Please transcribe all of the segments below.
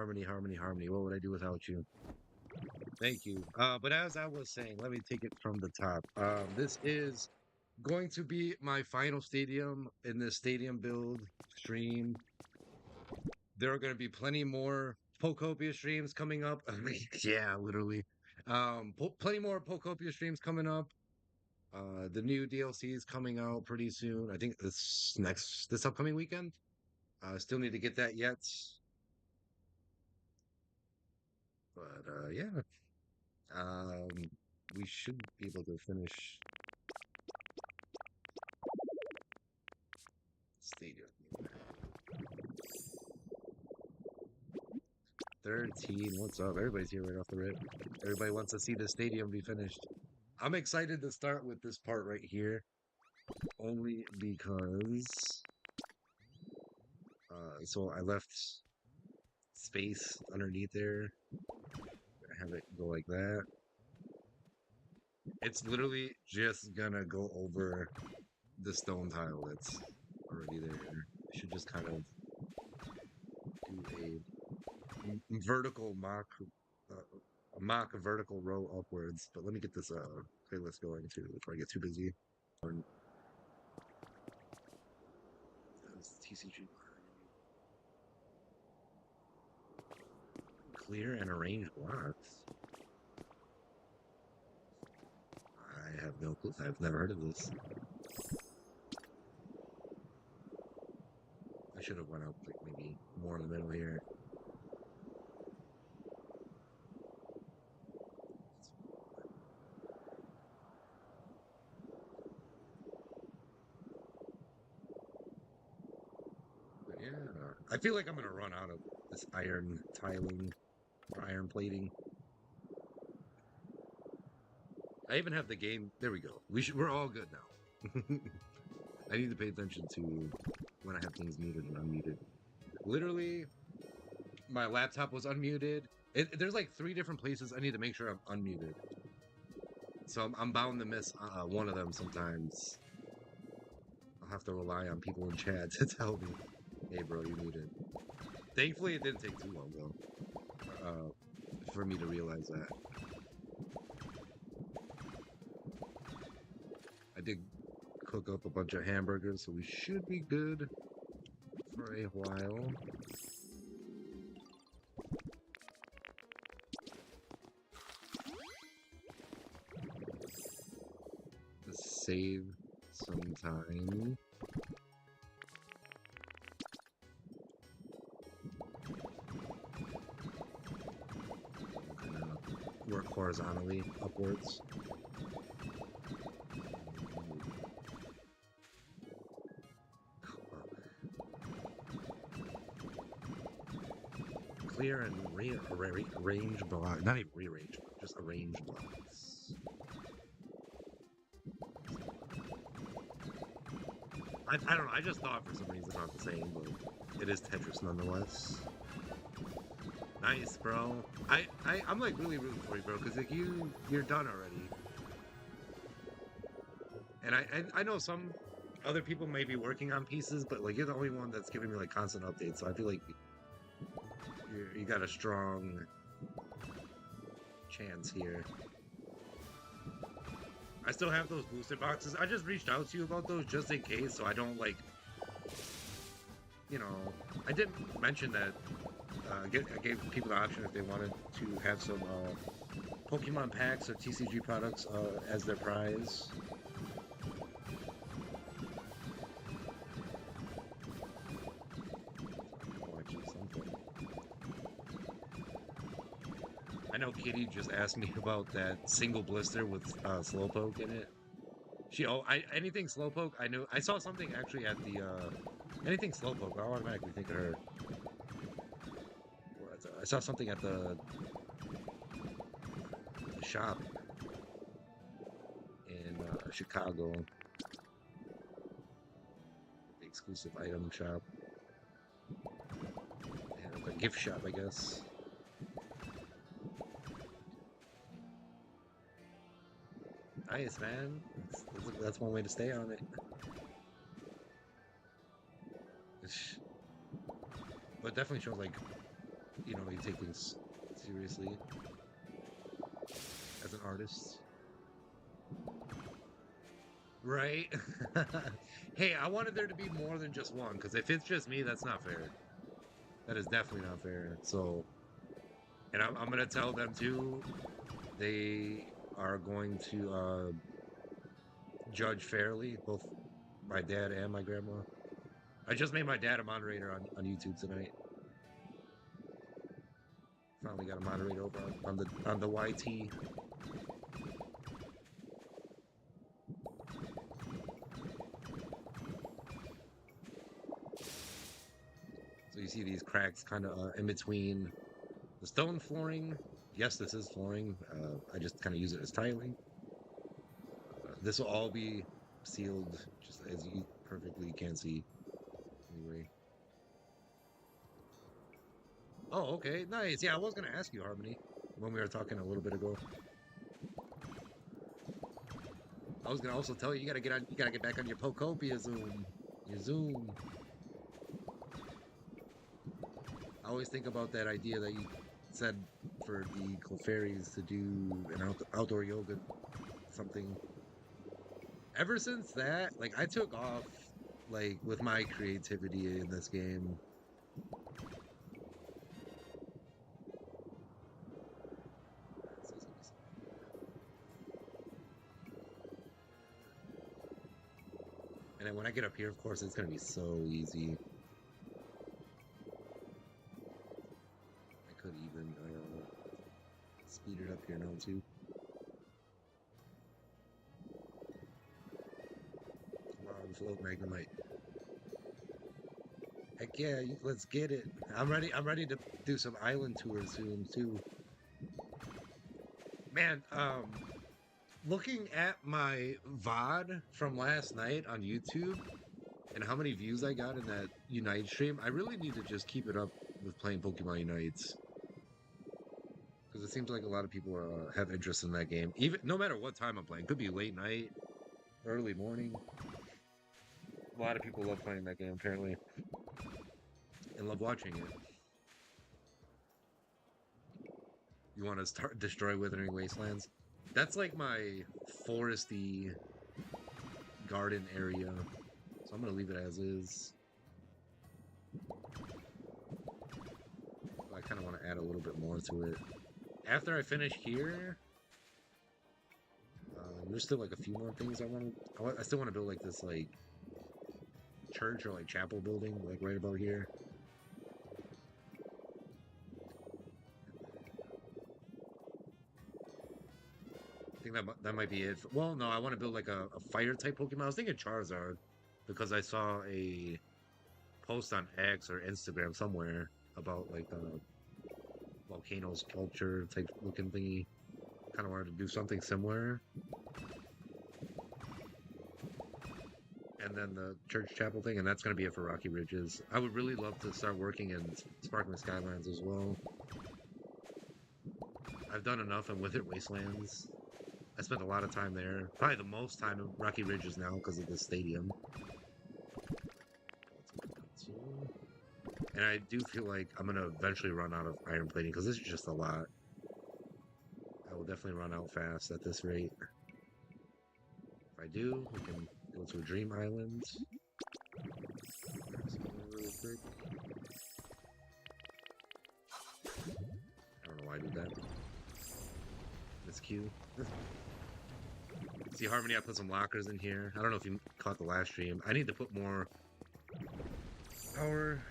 harmony, harmony, harmony. What would I do without you? Thank you. But as I was saying, let me take it from the top. This is going to be my final stadium in this stadium build stream. There are going to be plenty more Pokopia streams coming up. I mean, yeah, literally. Plenty more Pokopia streams coming up. The new DLC is coming out pretty soon. I think this upcoming weekend. Still need to get that yet. But yeah. We should be able to finish stadium. 13. What's up? Everybody's here right off the rip. Everybody wants to see the stadium be finished. I'm excited to start with this part right here, only because so I left space underneath there. Have it go like that. It's literally just gonna go over the stone tile that's already there. I should just kind of do a vertical mock vertical row upwards. But let me get this playlist going too before I get too busy. TCG clear and arrange blocks. I have no clue. I've never heard of this. I should have went up like maybe more in the middle here. But yeah, I feel like I'm gonna run out of this iron tiling, or iron plating. I even have the game. There we go. We're all good now. I need to pay attention to when I have things muted and unmuted. Literally, my laptop was unmuted. There's like 3 different places I need to make sure I'm unmuted. So I'm bound to miss one of them sometimes. I'll have to rely on people in chat to tell me, hey bro, you muted. Thankfully, it didn't take too long though, for me to realize that. I did cook up a bunch of hamburgers, so we should be good for a while. Just save some time. Work horizontally upwards. Clear and arrange blocks. Not even rearrange, just arrange blocks. I don't know. I just thought for some reason not the same, but it is Tetris nonetheless. Nice, bro. I'm like really rooting for you, bro, because like you're done already. And I know some other people may be working on pieces, but like you're the only one that's giving me like constant updates. So I feel like you got a strong chance here. I still have those booster boxes. I just reached out to you about those just in case, so I don't like, you know, I did mention that I gave people the option if they wanted to have some Pokemon packs or TCG products as their prize. I know Kitty just asked me about that single blister with Slowpoke in it. Anything Slowpoke, I knew. I saw something actually at the anything Slowpoke. I automatically think of her. I saw something at the shop in Chicago, the exclusive item shop, and the gift shop, I guess. Nice, man. That's one way to stay on it. But it definitely shows like you know, you take things seriously as an artist. Right? Hey, I wanted there to be more than just one, because if it's just me, that's not fair. That is definitely not fair. So, and I'm gonna tell them too, they are going to judge fairly, both my dad and my grandma. I just made my dad a moderator on YouTube tonight. Finally got a moderator over on the YT. So you see these cracks kind of in between the stone flooring. Yes, this is flooring. I just kind of use it as tiling. This will all be sealed, just as you perfectly can see. Anyway. Oh, okay, nice. Yeah, I was gonna ask you, Harmony, when we were talking a little bit ago. I was gonna also tell you, you gotta get back on your Pokopia Zoom. Your Zoom. I always think about that idea that you said for the Clefairies to do an outdoor yoga something. Ever since that, like I took off like with my creativity in this game. And then when I get up here, of course, it's gonna be so easy. I could even speed it up here now too. Wow, float Magnemite. Heck yeah, let's get it. I'm ready. I'm ready to do some island tours soon too. Man, looking at my VOD from last night on YouTube and how many views I got in that Unite stream, I really need to just keep it up with playing Pokemon Unites. Because it seems like a lot of people have interest in that game. Even no matter what time I'm playing. Could be late night, early morning. A lot of people love playing that game, apparently. And love watching it. You want to start destroy Withering Wastelands? That's like my foresty garden area. So I'm going to leave it as is. I kind of want to add a little bit more to it. After I finish here, there's still like a few more things I still want to build like this like church or like chapel building like right about here. I think that might be it. Well, no, I want to build like a fire type Pokemon. I was thinking Charizard because I saw a post on X or Instagram somewhere about like volcano sculpture type looking thingy. Kind of wanted to do something similar. And then the church chapel thing, and that's going to be it for Rocky Ridges. I would really love to start working in Sparkling Skylines as well. I've done enough in Wither Wastelands. I spent a lot of time there. Probably the most time in Rocky Ridges now because of the stadium. And I do feel like I'm going to eventually run out of iron plating because this is just a lot. I will definitely run out fast at this rate. If I do, we can go to a Dream Island. Really quick. I don't know why I did that. That's cute. See, Harmony, I put some lockers in here. I don't know if you caught the last stream. I need to put more power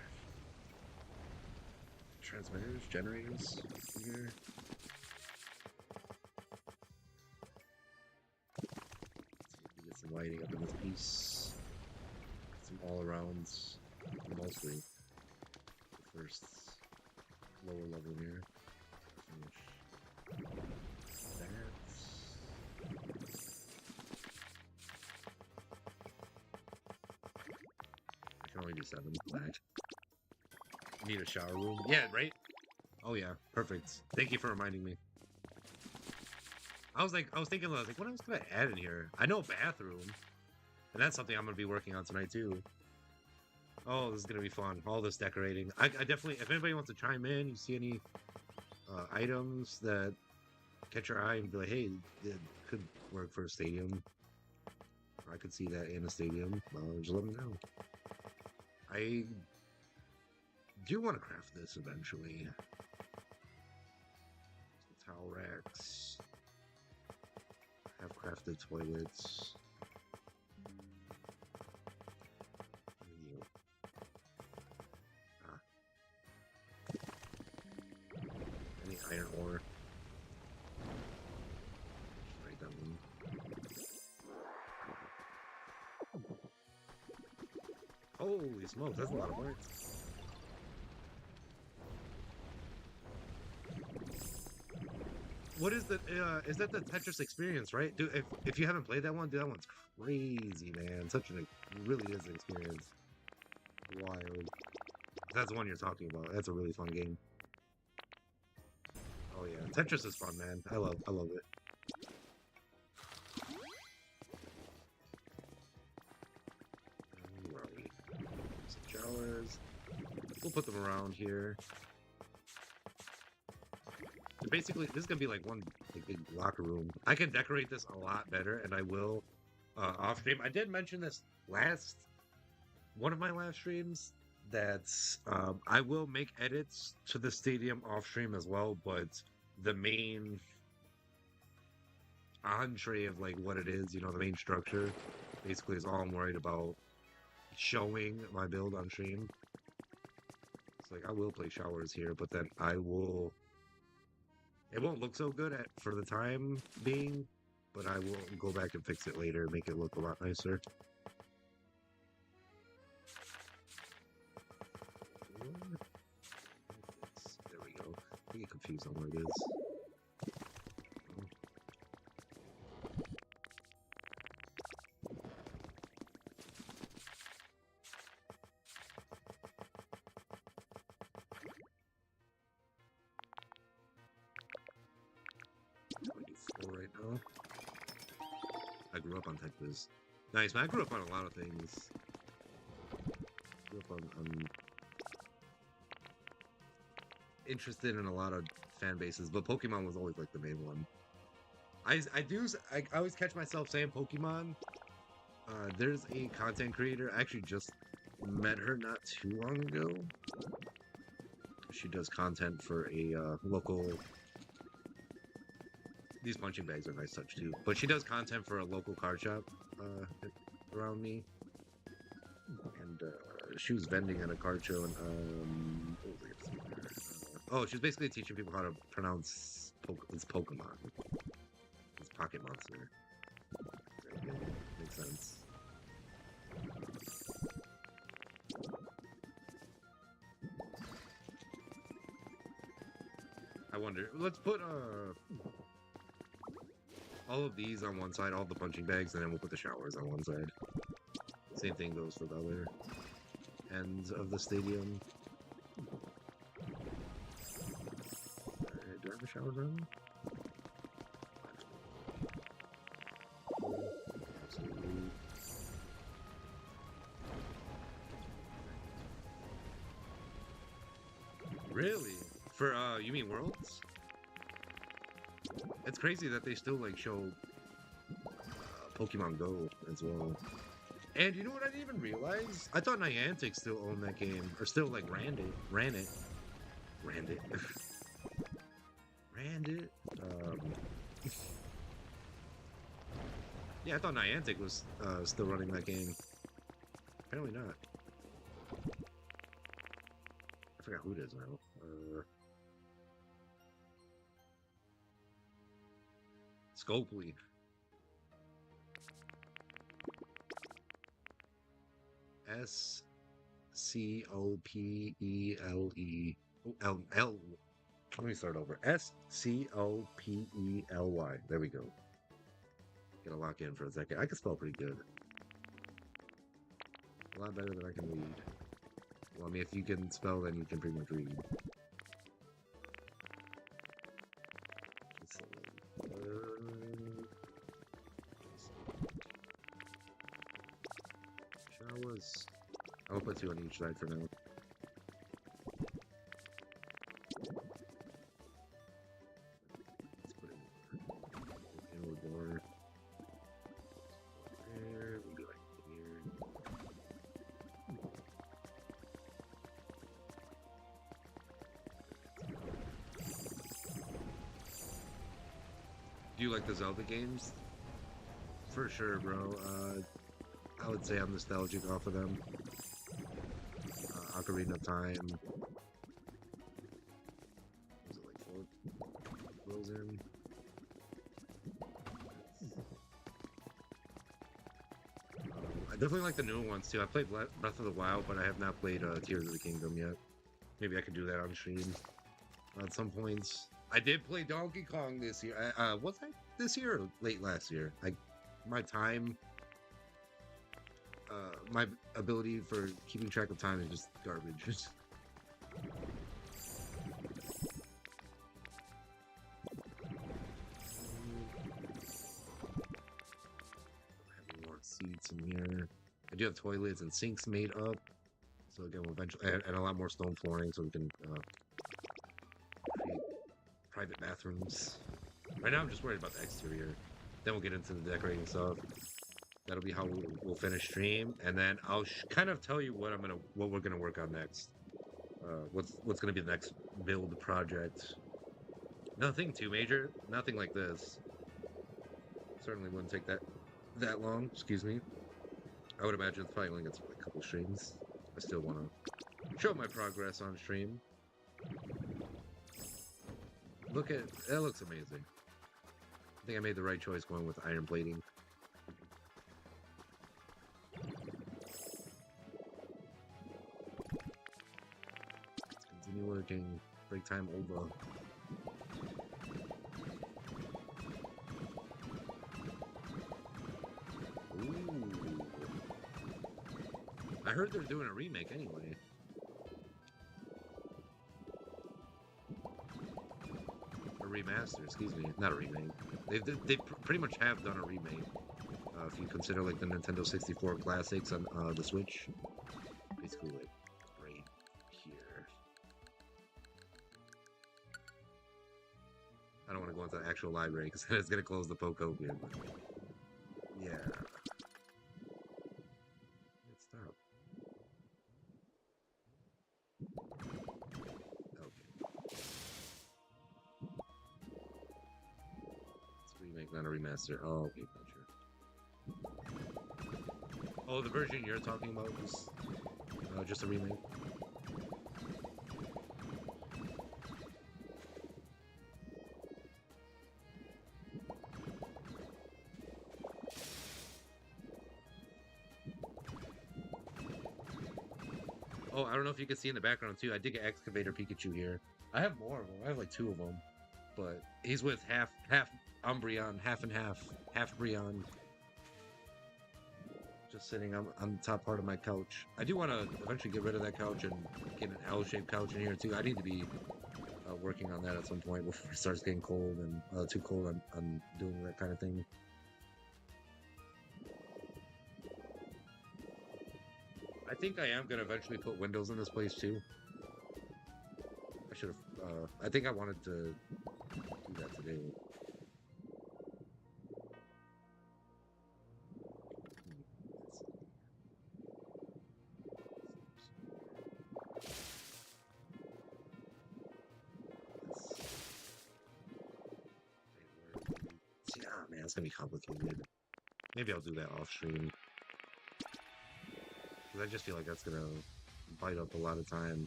transmitters, generators in here. Get some lighting up in this piece. Some all-arounds, mostly. The first lower level here. Finish that. I can only do 7. That. Need a shower room. Yeah, right? Oh yeah, perfect. Thank you for reminding me. I was thinking, what else could I add in here? I know bathroom. And that's something I'm going to be working on tonight, too. Oh, this is gonna be fun. All this decorating. I definitely. If anybody wants to chime in, you see any items that catch your eye and be like, hey, it could work for a stadium. I could see that in a stadium. Just let me know. I do want to craft this eventually. Towel racks. Have crafted toilets. Any iron ore? Write that one. Holy smokes, that's a lot of work. What is the is that the Tetris experience, right? Dude, if you haven't played that one, dude, that one's crazy, man. Such a really is an experience. Wild. That's the one you're talking about. That's a really fun game. Oh yeah, Tetris is fun, man. I love it. Where are we? Some showers. We'll put them around here. Basically, this is gonna be like one big locker room. I can decorate this a lot better, and I will off stream. I did mention this one of my last streams that I will make edits to the stadium off stream as well, but the main entree of like what it is, the main structure, basically is all I'm worried about showing my build on stream. It's like I will play showers here, but then it won't look so good for the time being, but I will go back and fix it later, make it look a lot nicer. There we go. I get confused on where it is. Right now. I grew up on Tetris. Nice, man. I grew up on a lot of things. Grew up on interested in a lot of fan bases, but Pokemon was always like the main one. I always catch myself saying Pokemon. There's a content creator. I actually just met her not too long ago. She does content for a local. These punching bags are a nice touch too. But she does content for a local card shop around me. And she was vending at a card show and she's basically teaching people how to pronounce it's Pokemon. It's Pocket Monster. Makes sense. I wonder. Let's put all of these on one side, all the punching bags, and then we'll put the showers on one side. Same thing goes for the other ends of the stadium. Do I have a shower room? Really? For you mean Worlds? It's crazy that they still like show Pokemon Go as well. And you know what I didn't even realize? I thought Niantic still owned that game, or still like ran it. Ran it. Yeah, I thought Niantic was still running that game. Apparently not. I forgot who it is now. Scopely. SCOPELE. L. Let me start over. SCOPELY. There we go. Gotta lock in for a second. I can spell pretty good. A lot better than I can read. Well, I mean, if you can spell, then you can pretty much read. Showers. I'll put 2 on each side for now. Let's put in inward door. There, we'll be like here. Do you like the Zelda games? For sure, bro. I would say I'm nostalgic off of them. Ocarina of Time. Was it like 4 rows in? I definitely like the newer ones too. I played Breath of the Wild, but I have not played Tears of the Kingdom yet. Maybe I could do that on stream at some points. I did play Donkey Kong this year. Was I this year or late last year? My time, my ability for keeping track of time is just garbage. Having more seats in here. I do have toilets and sinks made up, so again, we'll eventually, and a lot more stone flooring, so we can create private bathrooms. Right now, I'm just worried about the exterior. Then we'll get into the decorating stuff. That'll be how we'll finish stream, and then I'll kind of tell you what we're gonna work on next. What's gonna be the next build project? Nothing too major. Nothing like this. Certainly wouldn't take that long. Excuse me. I would imagine it's probably only gonna take like a couple streams. I still want to show my progress on stream. Look at that. Looks amazing. I think I made the right choice going with iron plating. Let's continue working. Break time over. Ooh. I heard they're doing a remake anyway. A remaster, excuse me. Not a remake. They pretty much have done a remake. If you consider like the Nintendo 64 classics on the Switch. Basically like right here. I don't want to go into the actual library because it's going to close the Pokopia. But yeah. Let's stop. Okay. It's a remake, not a remaster. Oh, okay, sure. Oh, the version you're talking about was just a remake? Oh, I don't know if you can see in the background too. I did get Excavator Pikachu here. I have more of them. I have like 2 of them. But he's with half Umbreon, half and half Breon. Just sitting on the top part of my couch. I do want to eventually get rid of that couch and get an L-shaped couch in here too. I need to be working on that at some point before it starts getting cold and too cold. I'm doing that kind of thing. I think I am gonna eventually put windows in this place too. I should have. I think I wanted to do that today. Yeah, man, it's gonna be complicated. Maybe I'll do that off stream. Because I just feel like that's gonna bite up a lot of time.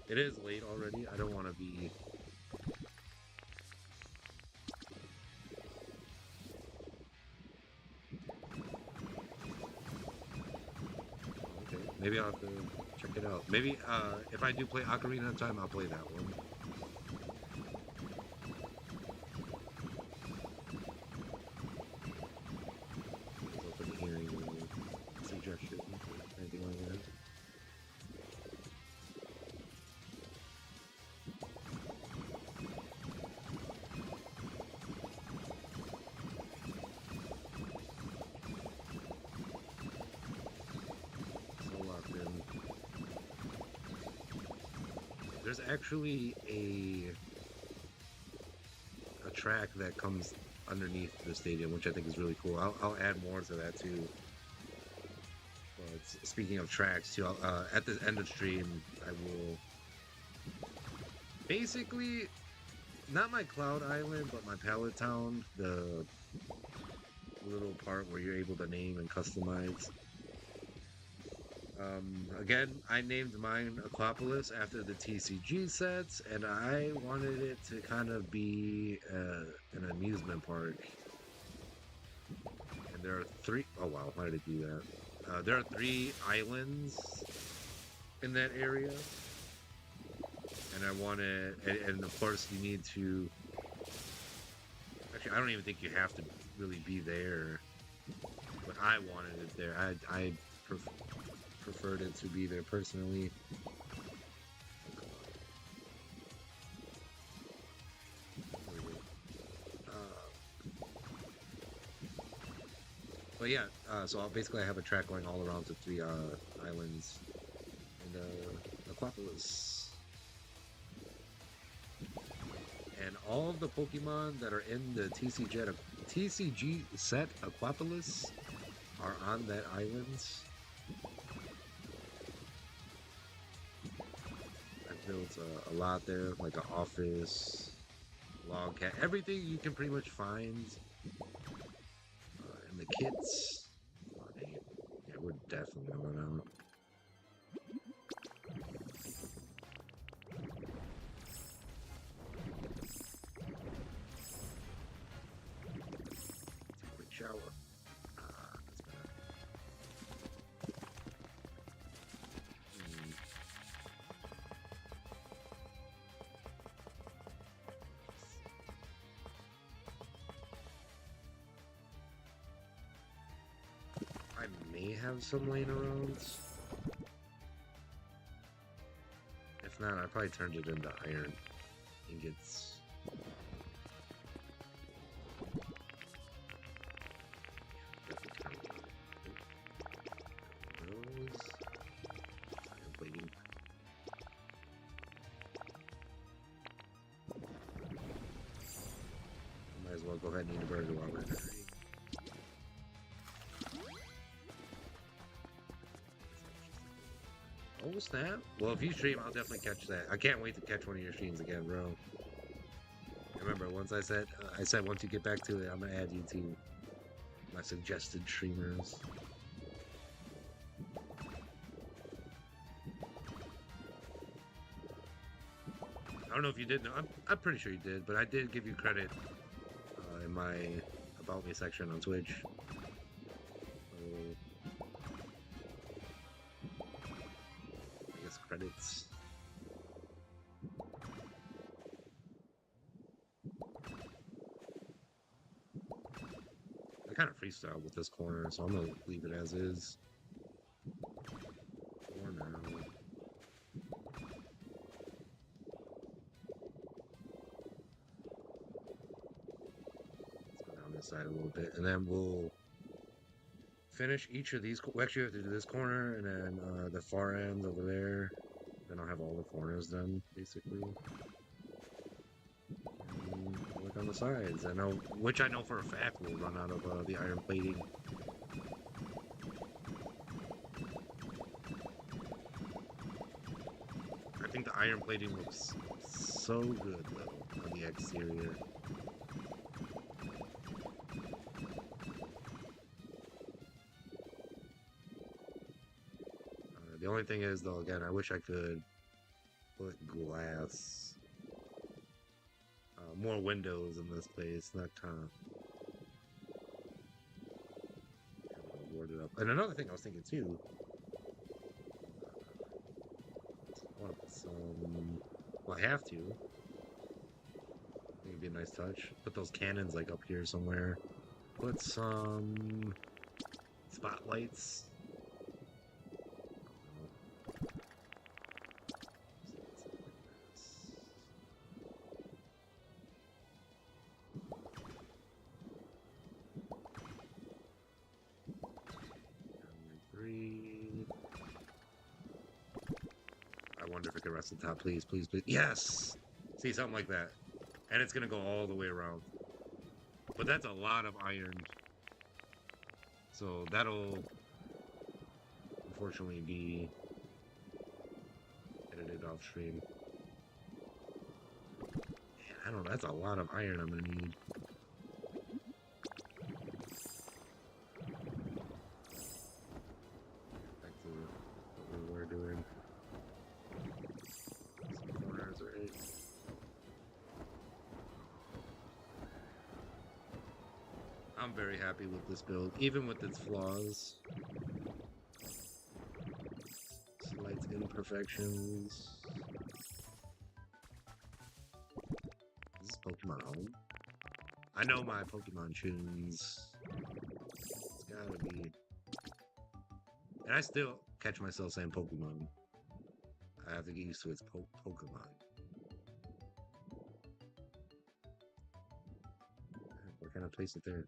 It is late already. I don't want to be... Okay, maybe I'll have to check it out. Maybe if I do play Ocarina of Time, I'll play that one. Open hearing suggestion, anything like that. So locked in. there's actually a track that comes underneath the stadium, which I think is really cool. I'll add more to that too. But speaking of tracks, too, at the end of stream, I will basically not my Cloud Island, but my Pallet Town, the little part where you're able to name and customize. Again, I named mine Aquapolis after the TCG sets, and I wanted it to kind of be an amusement park. And there are three. Oh wow, why did it do that? There are 3 islands in that area, and I wanted, and of course you need to. Actually, I don't even think you have to really be there, but I wanted it there. I preferred it to be there personally. But yeah, so basically I have a track going all around the 3 islands and Aquapolis. And all of the Pokemon that are in the TCG set Aquapolis are on that island. I've built a lot there, like an office, log cat, everything you can pretty much find. And the kits. Yeah, we're definitely going out. Quick shower. That's better. I may have some laying around. If not, I probably turned it into iron ingots. Might as well go ahead and eat a burger while we're there. Oh snap! Well, if you stream, I'll definitely catch that. I can't wait to catch one of your streams again, bro. Remember, once I said once you get back to it, I'm gonna add you to my suggested streamers. I don't know if you did know. I'm pretty sure you did, but I did give you credit in my About Me section on Twitch. I guess credits. I kind of freestyle with this corner, so I'm gonna leave it as is. Corner. Side a little bit, and then we'll finish each of these. We actually have to do this corner, and then the far ends over there. Then I'll have all the corners done, basically. And work on the sides. I know, which I know for a fact will run out of the iron plating. I think the iron plating looks so good though on the exterior. The only thing is, though, again, I wish I could put glass, more windows in this place, not kind of board it up. And another thing I was thinking too, I want to put some. Well, I have to. I think it'd be a nice touch. Put those cannons like up here somewhere. Put some spotlights. wonder if it can rest on top. Please, please, please. Yes! See, something like that. And it's gonna go all the way around. But that's a lot of iron. So that'll unfortunately be edited off stream. Man, I don't know, that's a lot of iron I'm gonna need. Back to what we were doing. Some corners, right? I'm very happy with this build, even with its flaws. Slight imperfections. Is this Pokemon home? I know my Pokemon tunes. It's gotta be. And I still catch myself saying Pokemon. I have to get used to its Pokemon. Where can I place it there?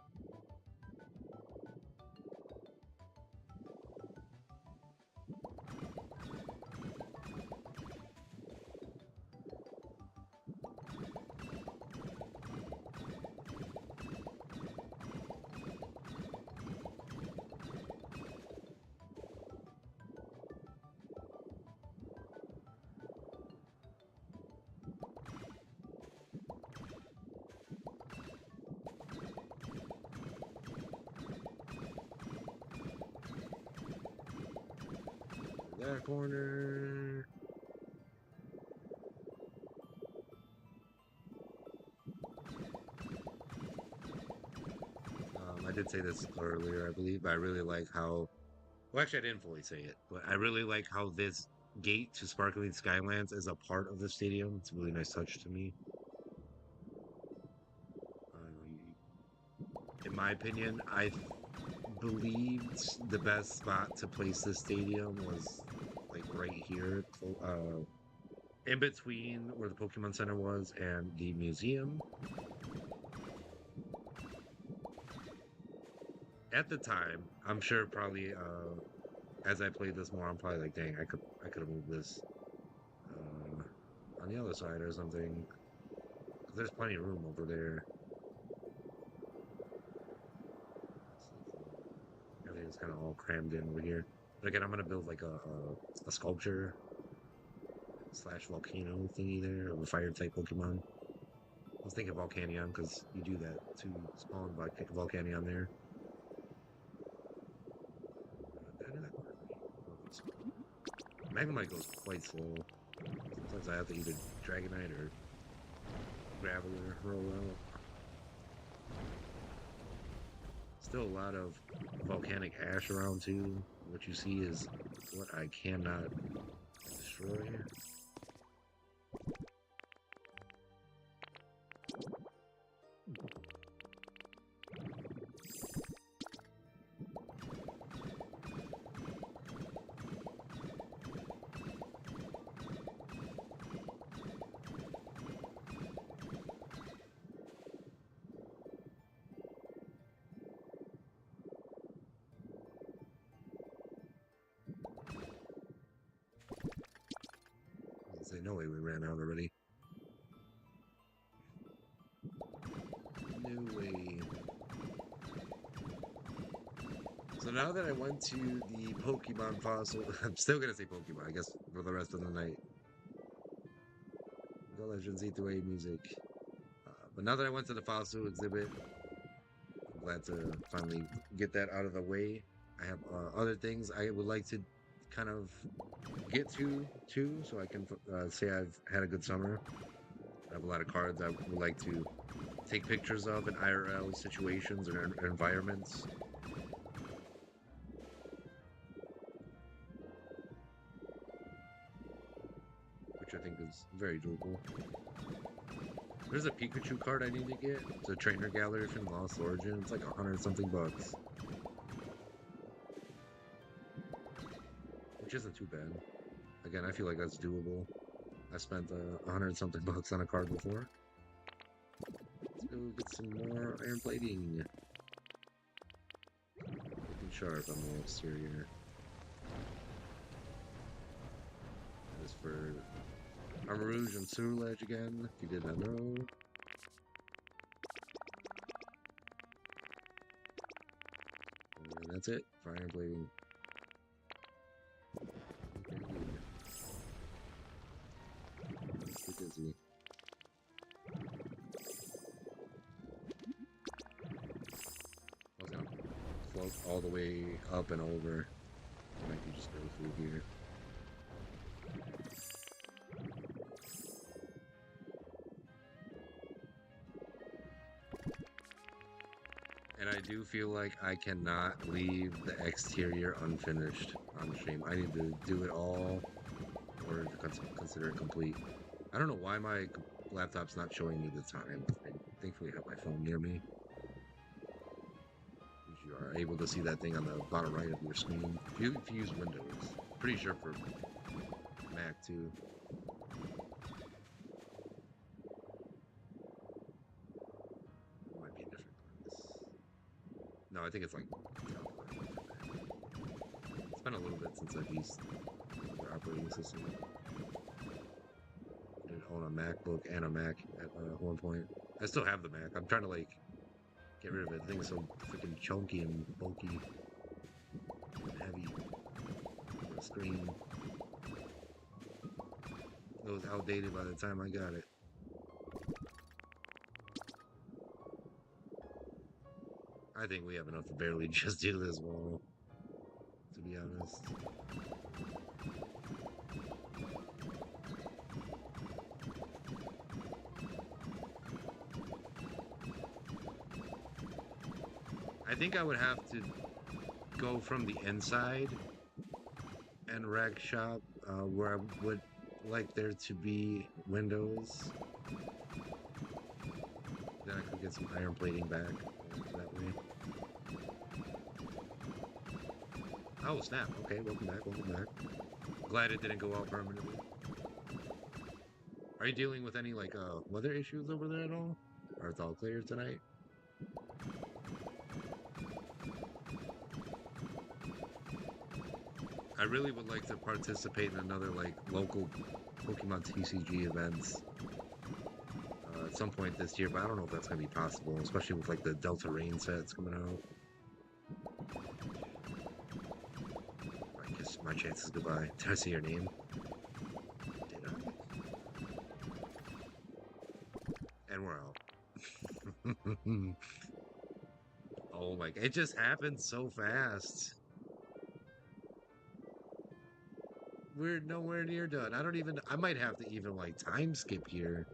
That corner. I did say this earlier, I believe, but I really like how. Well, actually, I didn't fully say it, but I really like how this gate to Sparkling Skylands is a part of the stadium. It's a really nice touch to me. In my opinion, I believed the best spot to place this stadium was like right here, in between where the Pokemon Center was and the museum. At the time, I'm sure probably as I played this more, I'm probably like, dang, I could have moved this on the other side or something. There's plenty of room over there. Everything's kind of all crammed in over here. But again, I'm gonna build like a sculpture slash volcano thingy there of a fire type Pokemon. I was thinking Volcanion because you do that to spawn by pick a Volcanion there. Magnemite goes quite slow. Sometimes I have to either Dragonite or Graveler roll out. Still a lot of volcanic ash around too. What you see is what I cannot destroy. Say no way we ran out already. No way. So now that I went to the Pokemon fossil, I'm still gonna say Pokemon, I guess, for the rest of the night. The Legends E3A music. But now that I went to the fossil exhibit, I'm glad to finally get that out of the way. I have other things I would like to kind of get to too, so I can say I've had a good summer. I have a lot of cards I would like to take pictures of in IRL situations or environments. Which I think is very doable. There's a Pikachu card I need to get. It's a trainer gallery from Lost Origin. It's like 100 something bucks. Which isn't too bad. Again, I feel like that's doable. I spent 100 something bucks on a card before. Let's go get some more iron plating. Looking sharp on the exterior. This for Armor Rouge and Sewer Ledge again, if you did not know. And that's it. Fire Blading. Let's get busy. I was gonna float all the way up and over. I might just go through here. And I do feel like I cannot leave the exterior unfinished on stream. I need to do it all in order to consider it complete. I don't know why my laptop's not showing me the time. I thankfully have my phone near me. You are able to see that thing on the bottom right of your screen. If you use Windows. Pretty sure for Mac too. Might be a different place. No, I think it's like it's been a little bit since I've used their operating system. I did own a MacBook and a Mac at one point. I still have the Mac. I'm trying to like get rid of it. The thing's so freaking chunky and bulky and heavy. The screen. It was outdated by the time I got it. I think we have enough to barely just do this wall, to be honest. I think I would have to go from the inside and rag shop where I would like there to be windows. Then I could get some iron plating back that way. Oh snap, okay, welcome back. Glad it didn't go out permanently. Are you dealing with any like weather issues over there at all? Or it's all clear tonight? I really would like to participate in another like local Pokemon TCG events at some point this year, but I don't know if that's gonna be possible, especially with like the Delta Rain sets coming out. I guess my chances goodbye. Did I see your name? Did I? And we're out. Oh my god, it just happened so fast. We're nowhere near done. I might have to even like time skip here.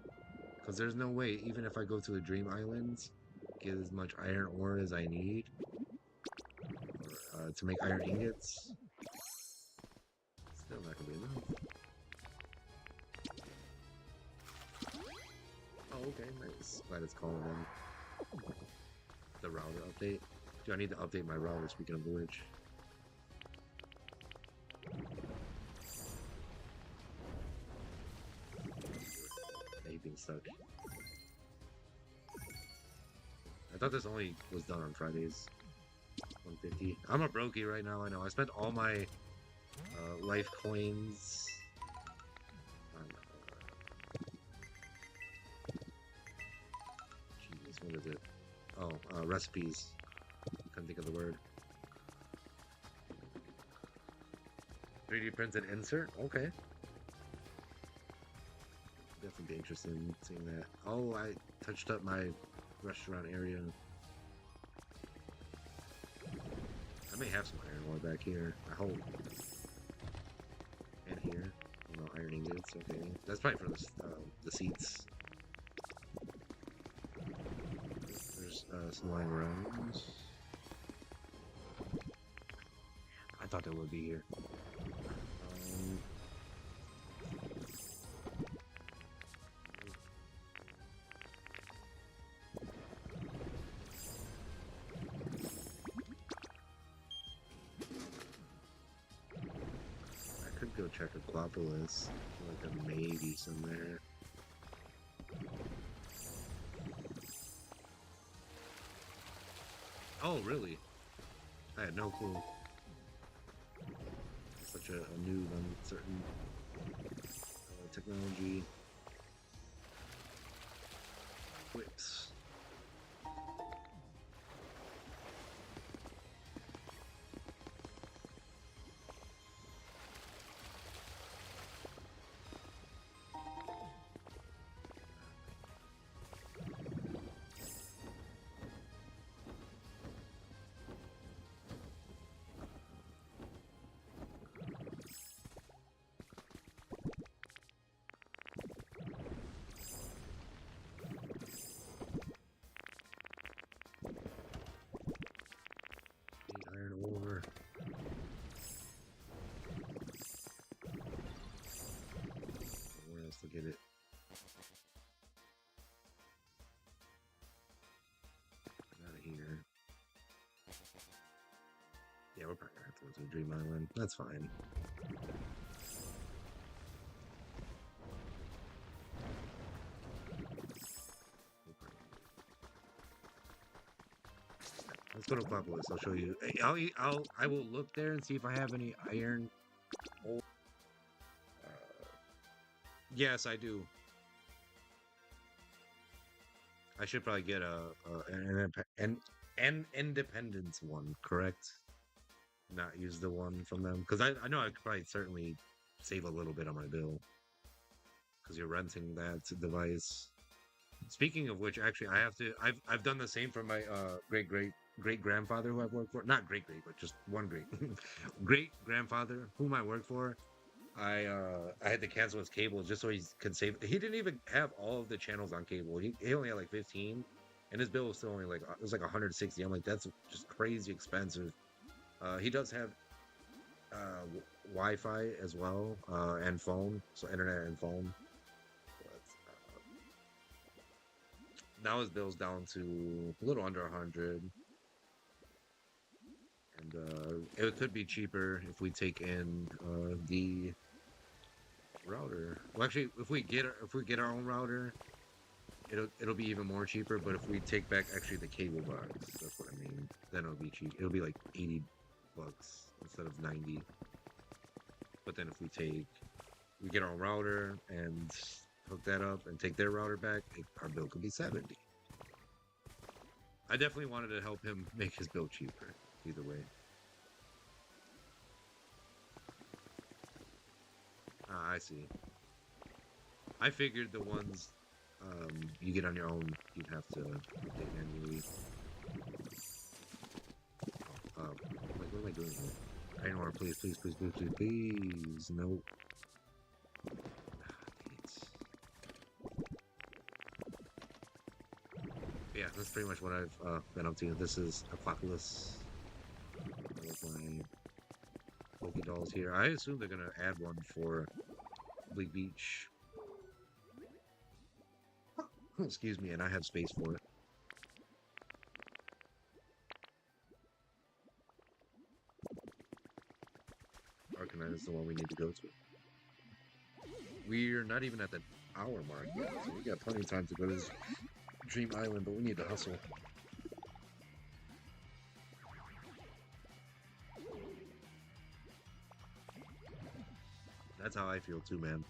Because there's no way, even if I go to the Dream Islands, get as much iron ore as I need to make iron ingots. Still not gonna be enough. Oh, okay, nice. Glad it's calling in. The router update. Do I need to update my router, speaking of which? Being stuck. I thought this only was done on Fridays. 150. I'm a brokey right now, I know. I spent all my life coins on Jesus, what is it? Oh, recipes. Couldn't think of the word. 3D printed insert? Okay. Definitely be interested in seeing that. Oh, I touched up my restaurant area. I may have some iron ore back here. I hope. And here. Oh, no, iron ingots. Okay. That's probably for the seats. There's some lying around. I thought they would be here. Go check Aquapolis. Like there may be some there. Oh, really? I had no clue. Such a noob, uncertain. technology. Whips. Iron ore. Where else to get it? Out of here. Yeah, we're probably gonna have to go to Dream Island. That's fine. Let's go to Pokopia. I'll show you. I will look there and see if I have any iron. Ore. Yes, I do. I should probably get an independence one, correct? Not use the one from them because I know I could probably certainly save a little bit on my bill because you're renting that device. Speaking of which, actually, I've done the same for my great grandfather who I've worked for. Not great but just one great grandfather whom I worked for. I had to cancel his cable just so he could save. He didn't even have all of the channels on cable. He only had like 15, and his bill was still only like it was like 160. I'm like, that's just crazy expensive. He does have Wi-Fi as well and phone, so internet and phone. But, now his bill's down to a little under 100, and it could be cheaper if we take in the router. Well, actually, if we get our own router, it'll be even more cheaper. But if we take back actually the cable box, that's what I mean. Then it'll be cheap. It'll be like $80 instead of 90. But then if we get our own router and hook that up and take their router back, our bill could be 70. I definitely wanted to help him make his bill cheaper. Either way. Ah, I see. I figured the ones you get on your own, you'd have to take manually. Like, what am I doing here? Iron ore, please. No. Yeah, that's pretty much what I've been up to. This is Apocalypse. With my Poké Dolls here. I assume they're gonna add one for Bleak Beach. Excuse me, and I have space for it. Arcanine is the one we need to go to. We're not even at the hour mark yet, so we got plenty of time to go to this Dream Island, but we need to hustle. That's how I feel too, man.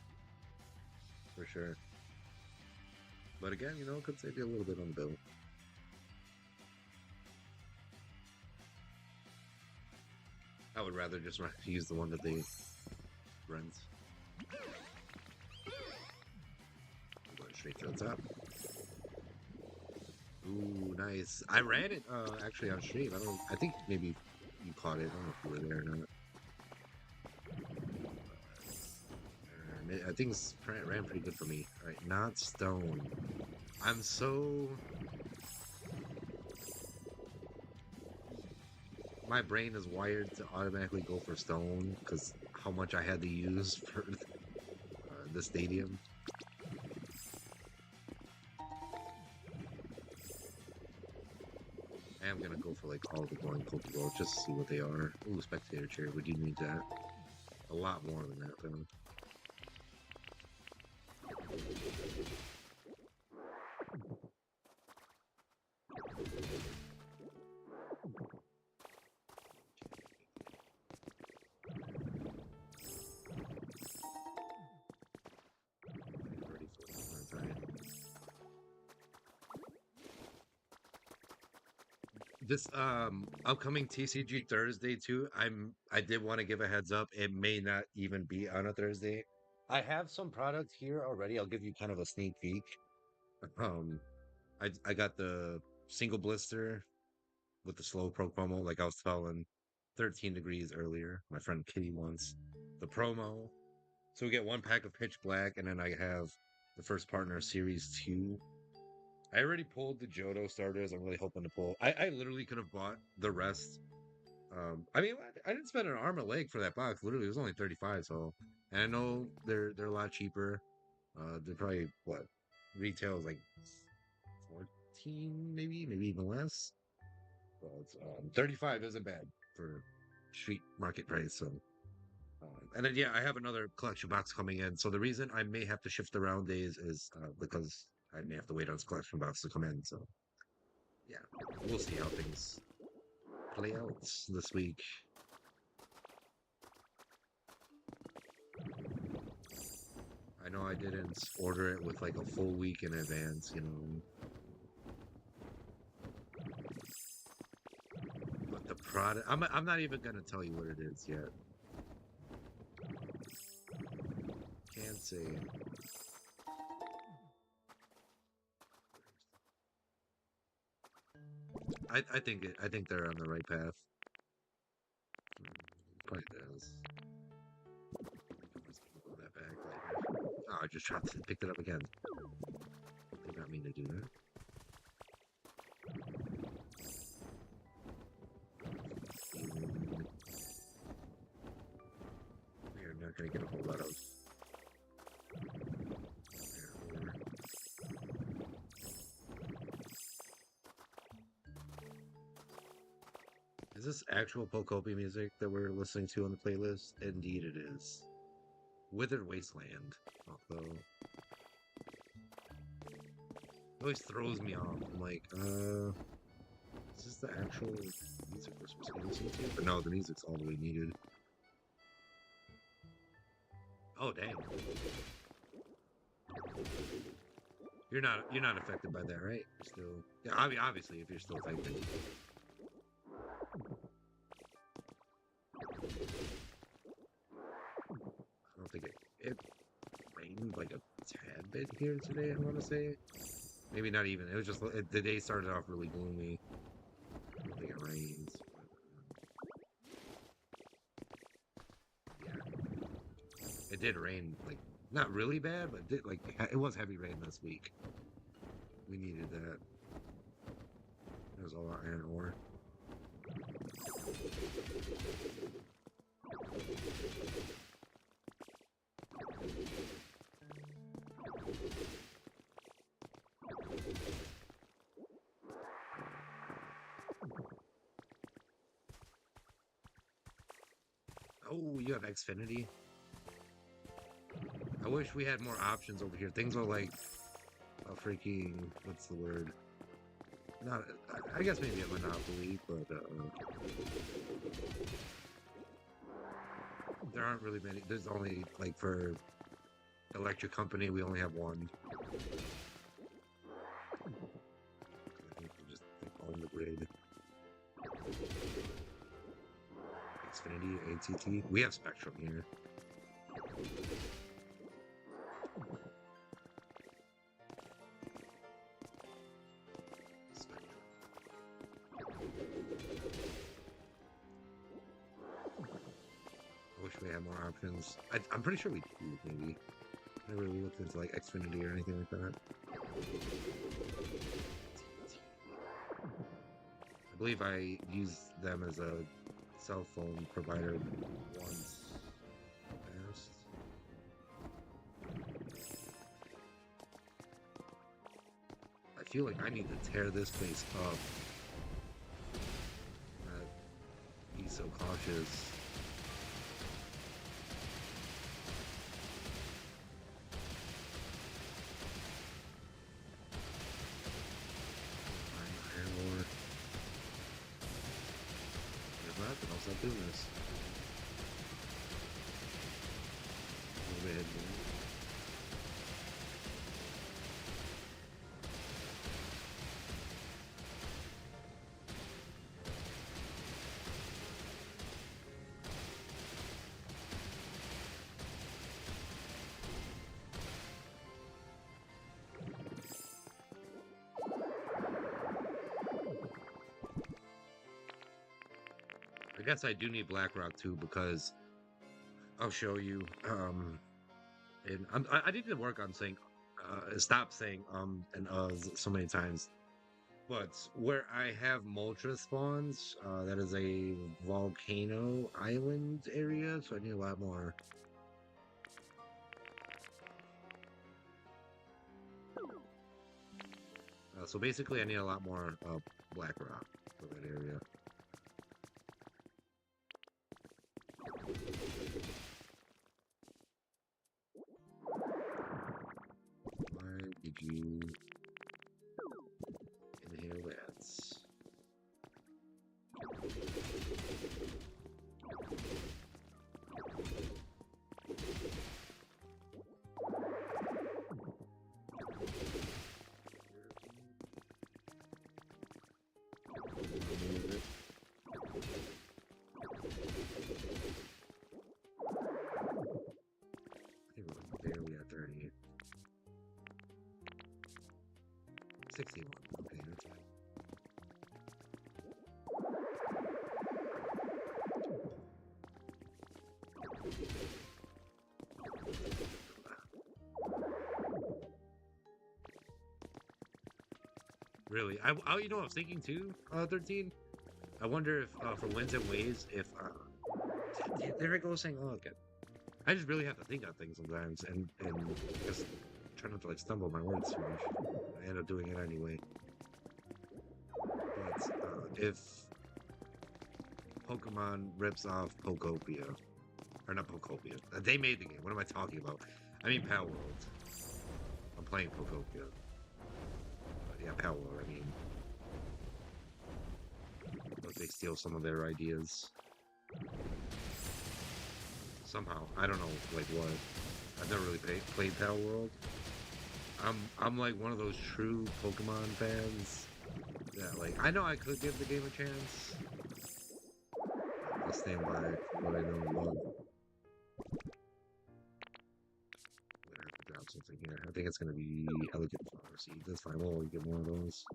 For sure. But again, it could save you a little bit on the bill. I would rather just use the one that they rent. I'm going straight to the top. Ooh, nice. I ran it actually on stream. I think maybe you caught it. I don't know if you were there or not. I think it ran pretty good for me. Alright, not stone. I'm so... My brain is wired to automatically go for stone because how much I had to use for the stadium. I am gonna go for like all the glowing Pokeballs just to see what they are. Ooh, spectator chair. Would you need that? A lot more than that, though. This upcoming TCG Thursday too. I did want to give a heads up. It may not even be on a Thursday. I have some products here already. I'll give you kind of a sneak peek. Um, I got the single blister with the slow pro promo, like I was telling 13 degrees earlier. My friend Kitty wants the promo. So we get one pack of pitch black, and then I have the first partner series two. I already pulled the Johto starters. I'm really hoping to pull. I literally could have bought the rest. I mean, I didn't spend an arm and a leg for that box. Literally, it was only 35. So, and I know they're a lot cheaper. They're probably what retail is like 14, maybe even less. But 35 isn't bad for street market price. So, and then yeah, I have another collection box coming in. So the reason I may have to shift around days is because I may have to wait on this collection box to come in. So yeah, we'll see how things play out this week. I know I didn't order it with like a full week in advance, you know. But the product, I'm not even gonna tell you what it is yet. Can't say. I think they're on the right path. Probably does. Pull that back later. Oh, I just dropped it, picked it up again. Did not mean to do that. We are not going to get a whole lot of. Is this actual Pokopia music that we're listening to on the playlist? Indeed, it is. Withered Wasteland. Although, it always throws me off. I'm like, is this the actual music we're supposed to be listening to? But no, the music's all the way needed. Oh dang! You're not affected by that, right? You're still, yeah. I mean, obviously, if you're still typing. I don't think it rained like a tad bit here today. I want to say, maybe not even. It was just the day started off really gloomy. I don't think it rains. But, yeah, it did rain like not really bad, but it was heavy rain this week. We needed that. It was all iron ore. Oh, you have Xfinity? I wish we had more options over here. Things are like a freaking, what's the word? Not, I guess maybe a monopoly, but there aren't really many. There's only, like, for electric company, we only have one. I think we just own the grid. Xfinity, ATT. We have Spectrum here. I wish we had more options. I'm pretty sure we do, maybe. I never really looked into like Xfinity or anything like that. I believe I used them as a cell phone provider once. Past. I feel like I need to tear this place up. Not be so cautious. How's that business? A little bit more. guess I do need BlackRock too because I'll show you. And I need to work on saying, stop saying and so many times. But where I have Moltres spawns, that is a volcano island area, so I need a lot more. So basically, I need a lot more black rock for that area. Why did you inhale rats? I think we're barely at 30. 61. Okay, that's fine. Really? you know what I was thinking too, 13? I wonder if, for Winds and Waves, if, there I go saying, oh, okay. I just really have to think on things sometimes, and just try not to, like, stumble my words too much. I end up doing it anyway. But, if Pokemon rips off Pokopia, or not Pokopia, they made the game, what am I talking about? I mean Pal World. I'm playing Pokopia. Yeah, Pal World, I mean. But they steal some of their ideas. Somehow. I don't know, like, what. I've never really played Pal World. I'm like one of those true Pokemon fans that, like, I know I could give the game a chance. I'll stand by what I know and love. I'm gonna have to drop something here. I think it's gonna be Elegant Flower Seed. That's fine, we'll get one of those.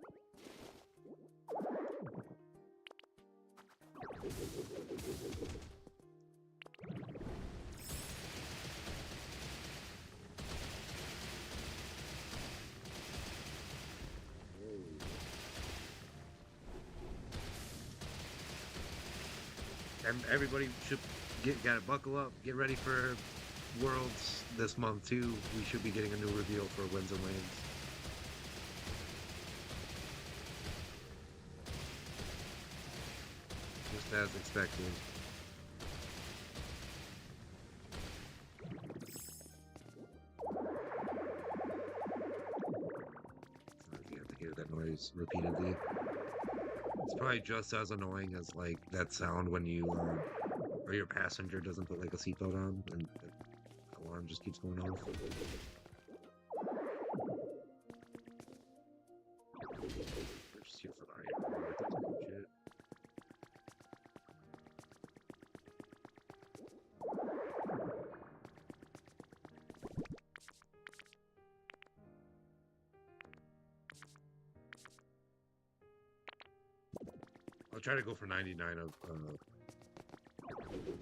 And everybody should gotta buckle up, get ready for Worlds this month too. We should be getting a new reveal for Winds and Waves. Just as expected. If you have to hear that noise repeatedly. It's probably just as annoying as, like, that sound when you, or your passenger doesn't put, like, a seatbelt on, and the alarm just keeps going off. We're just here for the item. Shit. I'll try to go for 99 of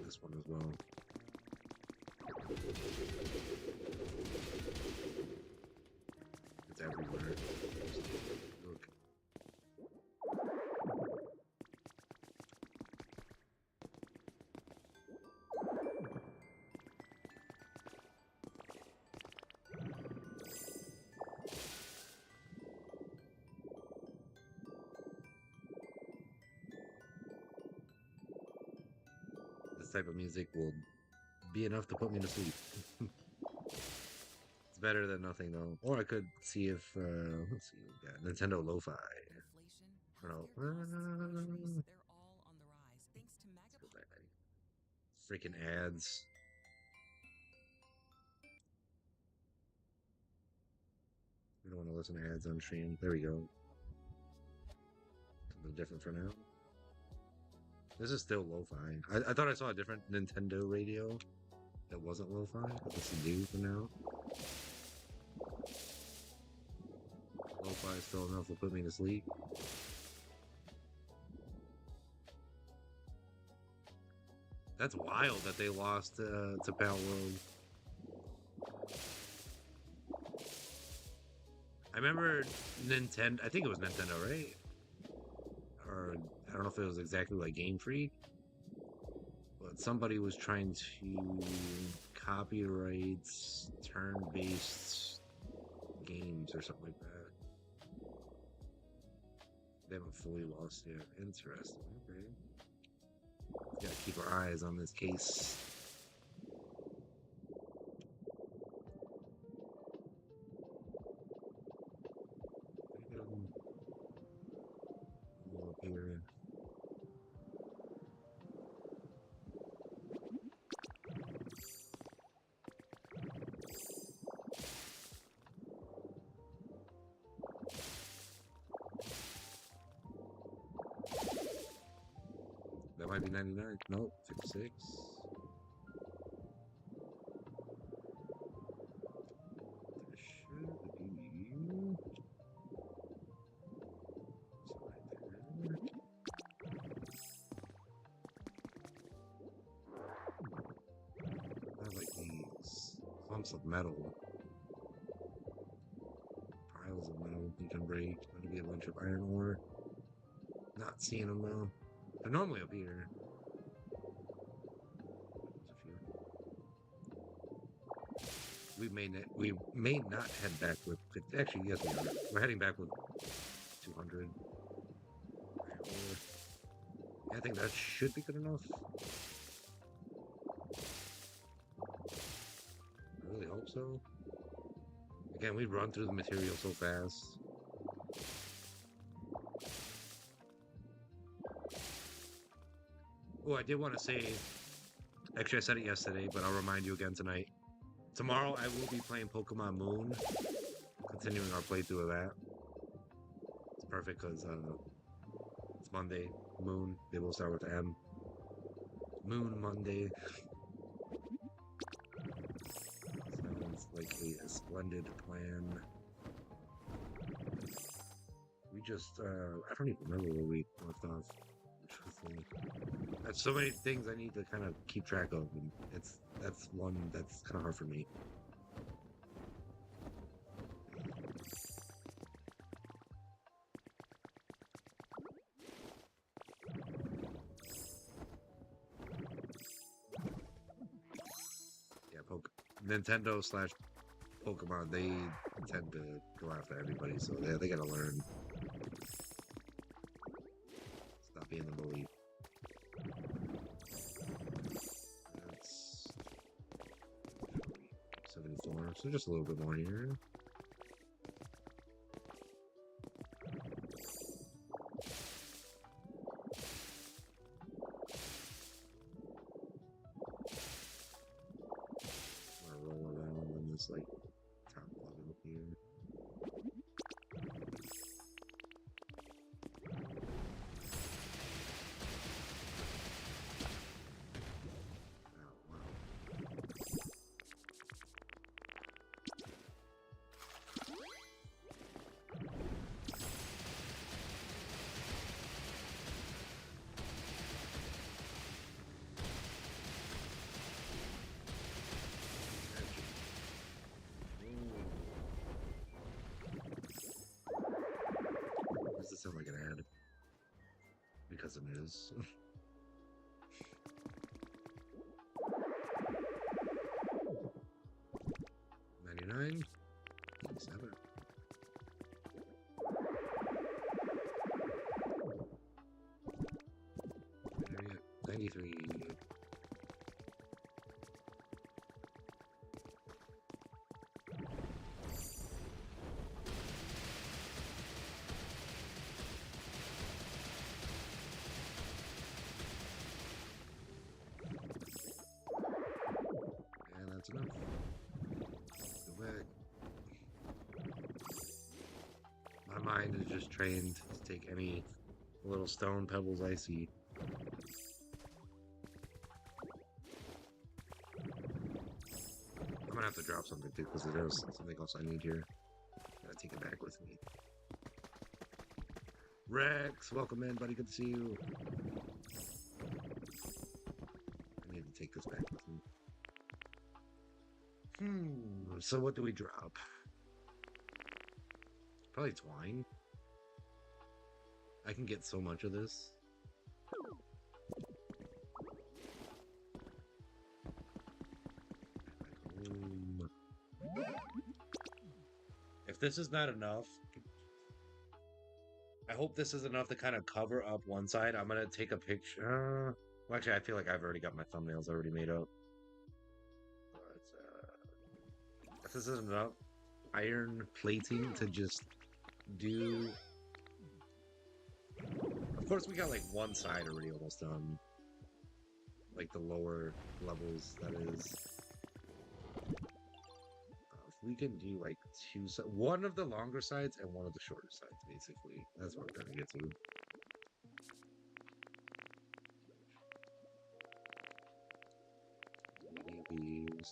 this one as well. It's everywhere. Look. This type of music will be enough to put me to sleep. It's better than nothing though. Or I could see if let's see, we got Nintendo Lo-Fi. Or no. Let's go back. Freaking ads. We don't want to listen to ads on stream. There we go. Something different for now. This is still lo-fi. I thought I saw a different Nintendo radio that wasn't lo-fi, but this is new for now. Lo-fi is still enough to put me to sleep. That's wild that they lost to Pal World. I remember Nintendo. I think it was Nintendo, right? Or I don't know if it was exactly like Game Freak, but somebody was trying to copyright turn-based games or something like that. They haven't fully lost yet. Interesting. Okay. Gotta keep our eyes on this case. Up here. That might be 99. Nope, 56. There should be. Right there. I have like these clumps of metal, piles of metal you can break. That'll be a bunch of iron ore. Not seeing them though. They're normally up here. We may not head back with. Actually, yes, we are. We're heading back with 200. Yeah, I think that should be good enough. I really hope so. Again, we run through the material so fast. Oh, I did want to say. Actually, I said it yesterday, but I'll remind you again tonight. Tomorrow, I will be playing Pokemon Moon, continuing our playthrough of that. It's perfect because it's Monday. Moon. They will start with M. Moon Monday. Sounds like a splendid plan. We just, I don't even remember where we left off. There's so many things I need to kind of keep track of, and that's one that's kind of hard for me. Yeah, Nintendo slash Pokemon, they tend to go after everybody, so they gotta learn. Stop being the bully. That's 74, so just a little bit more here. I'm gonna roll around in this like top level here. Does this sound like an ad? Because it is. 99. 87. 93. And that's enough. Go back. My mind is just trained to take any little stone pebbles I see. I'm gonna have to drop something too, because there's something else I need here. Gotta take it back with me. Rex, welcome in, buddy. Good to see you. I So what do we drop? Probably twine. I can get so much of this. If this is not enough, I hope this is enough to kind of cover up one side. I'm gonna take a picture. Well, actually, I feel like I've already got my thumbnails already made up. But if this isn't enough, iron plating to just do. Of course, we got like one side already almost done. Like the lower levels, that is. If we can do like one of the longer sides and one of the shorter sides, basically. That's what we're gonna get to. Many of these.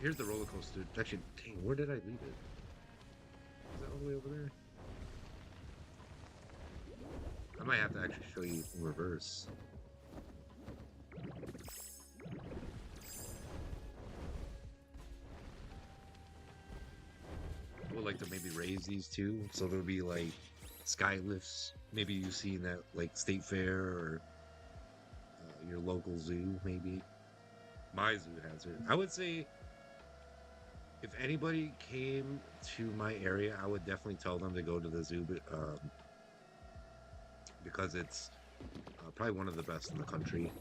Here's the roller coaster. Actually, dang, where did I leave it? Is that all the way over there? I might have to actually show you in reverse. I would like to maybe raise these two, so there'll be like sky lifts. Maybe you've seen that like State Fair or your local zoo, maybe. My zoo has it. I would say if anybody came to my area, I would definitely tell them to go to the zoo because it's probably one of the best in the country.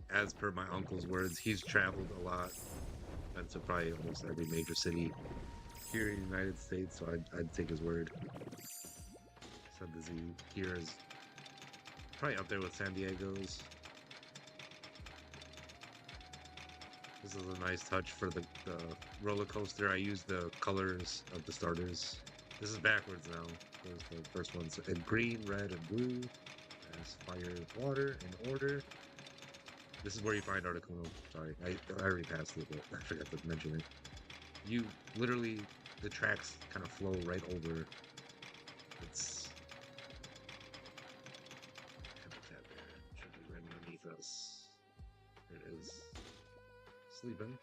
As per my uncle's words, he's traveled a lot, been to probably almost every major city here in the United States, so I'd take his word. Said the zoo here is probably up there with San Diego's. This is a nice touch for the roller coaster. I used the colors of the starters. This is backwards now. There's the first ones in green, red, and blue. As fire, water, and order. This is where you find Articuno. Sorry, I already passed it, but I forgot to mention it. You literally, the tracks kind of flow right over. It's habitat there. Should be right underneath us. There it is. Sleeping.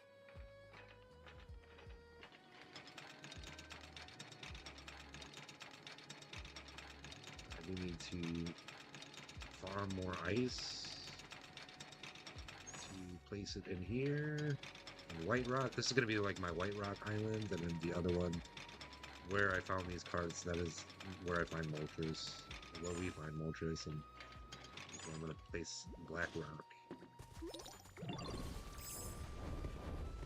I do need to farm more ice to place it in here. And White Rock. This is gonna be like my White Rock Island, and then the other one where I found these cards. That is where I find Moltres, where we find Moltres, and so I'm gonna place Black Rock.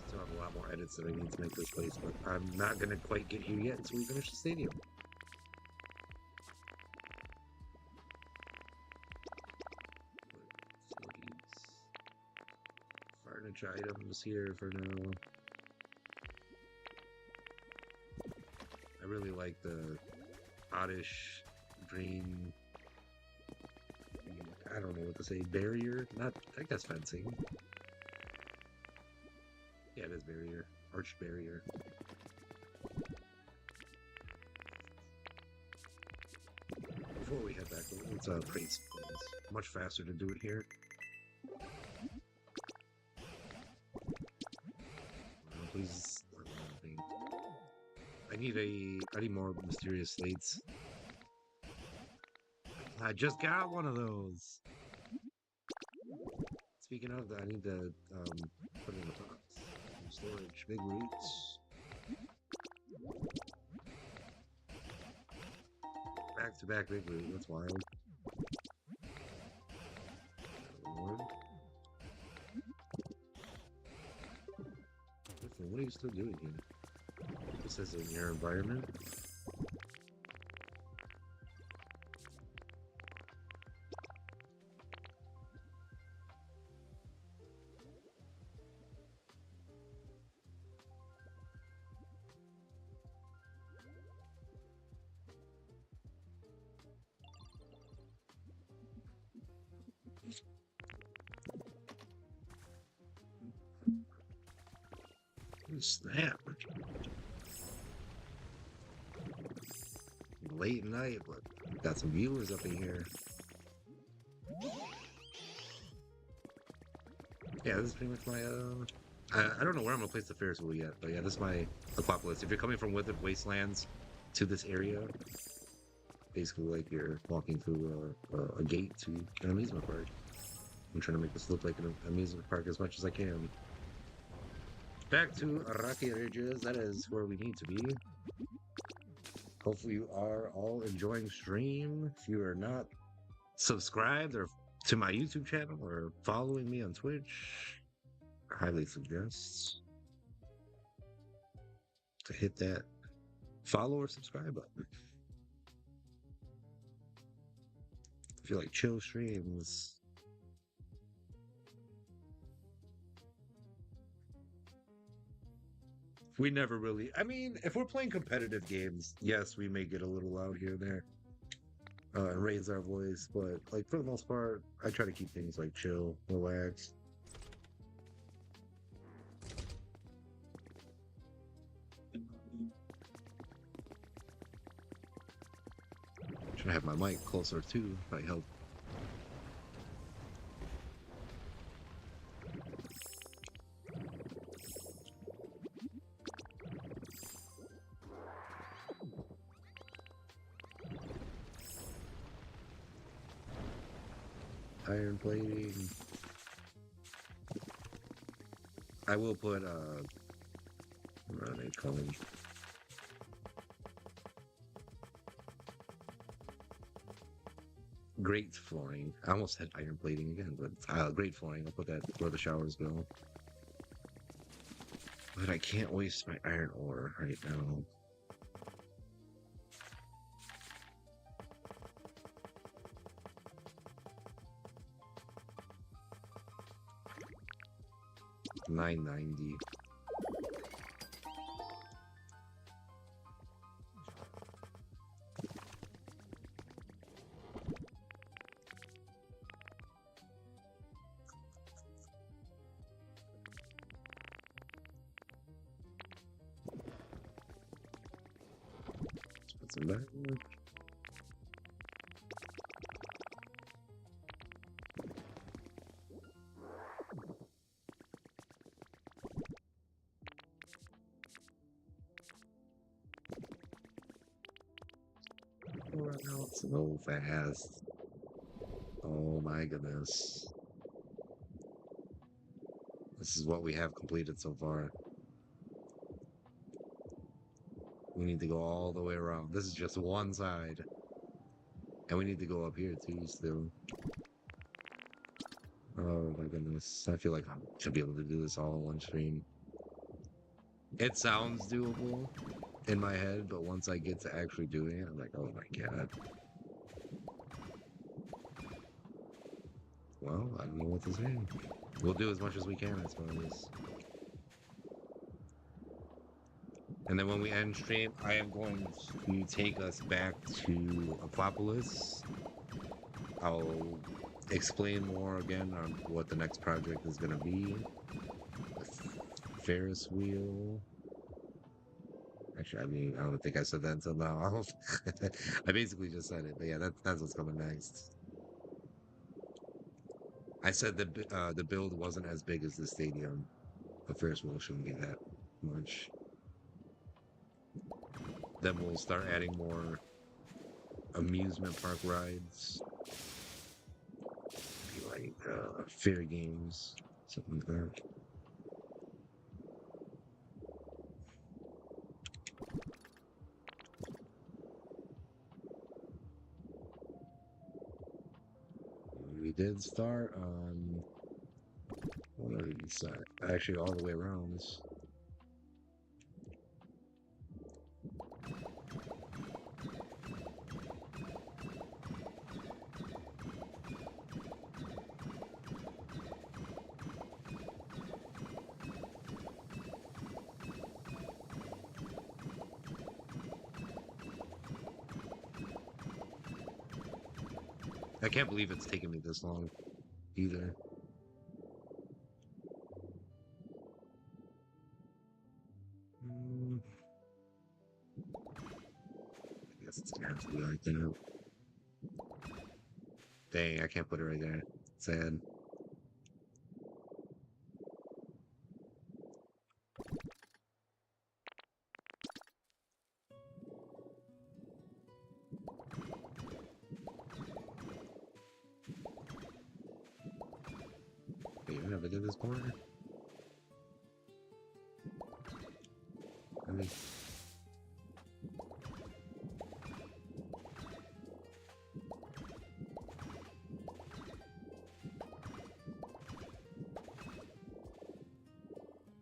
Still have a lot more edits that I need to make this place, but I'm not gonna quite get here yet until we finish the stadium. Furniture items here for now. I really like the oddish green. I don't know what to say. Barrier? Not. I guess fencing. Yeah, it is barrier. Arched barrier. Before we head back, let's praise things. Much faster to do it here. Please. I need more mysterious slates. I just got one of those. Speaking of that, I need to put it in the box. Storage, big roots. Back to back big root, that's wild. Listen, what are you still doing here? This is in your environment. Snap. Late night, but got some viewers up in here. Yeah, this is pretty much my I don't know where I'm gonna place the Ferris wheel yet, but yeah, this is my Aquapolis. If you're coming from Withered Wastelands to this area, basically like you're walking through a gate to an amusement park. I'm trying to make this look like an amusement park as much as I can. Back to Rocky Ridges, that is where we need to be. Hopefully you are all enjoying stream. If you are not subscribed or to my YouTube channel or following me on Twitch, I highly suggest to hit that follow or subscribe button. If you like chill streams, we never really. I mean, if we're playing competitive games, yes, we may get a little loud here and there, and raise our voice. But like for the most part, I try to keep things like chill, relaxed. Trying to have my mic closer too, might help. Iron plating. I will put what are they called? Grate flooring. I almost said iron plating again, but grate flooring. I'll put that where the showers go. But I can't waste my iron ore right now. $9.90. Let's put some back. So fast. Oh my goodness. This is what we have completed so far. We need to go all the way around. This is just one side. And we need to go up here too still. Oh my goodness. I feel like I should be able to do this all in one stream. It sounds doable in my head, but once I get to actually doing it, I'm like, oh my god. Well, I don't know what to say. We'll do as much as we can, I suppose. And then when we end stream, I am going to take us back to Aquapolis. I'll explain more again on what the next project is going to be. Ferris wheel. Actually, I mean, I don't think I said that until now. I basically just said it, but yeah, that's what's coming next. I said the build wasn't as big as the stadium. The Ferris wheel shouldn't be that much. Then we'll start adding more amusement park rides. Be like fair games, something like that. We did start on what did we start? Actually, all the way around. I can't believe it's taken me this long, either. I guess it's gonna have to be like that. Dang, I can't put it right there. Sad. Wait, you never did this corner? I mean,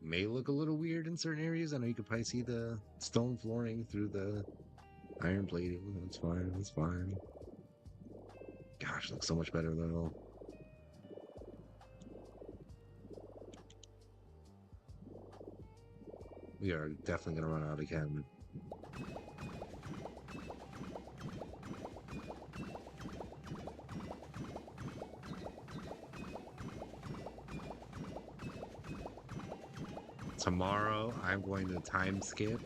may look a little weird in certain areas. I know you could probably see the stone flooring through the iron plating. That's fine. That's fine. Gosh, looks so much better though. We are definitely gonna run out again. Tomorrow, I'm going to time skip,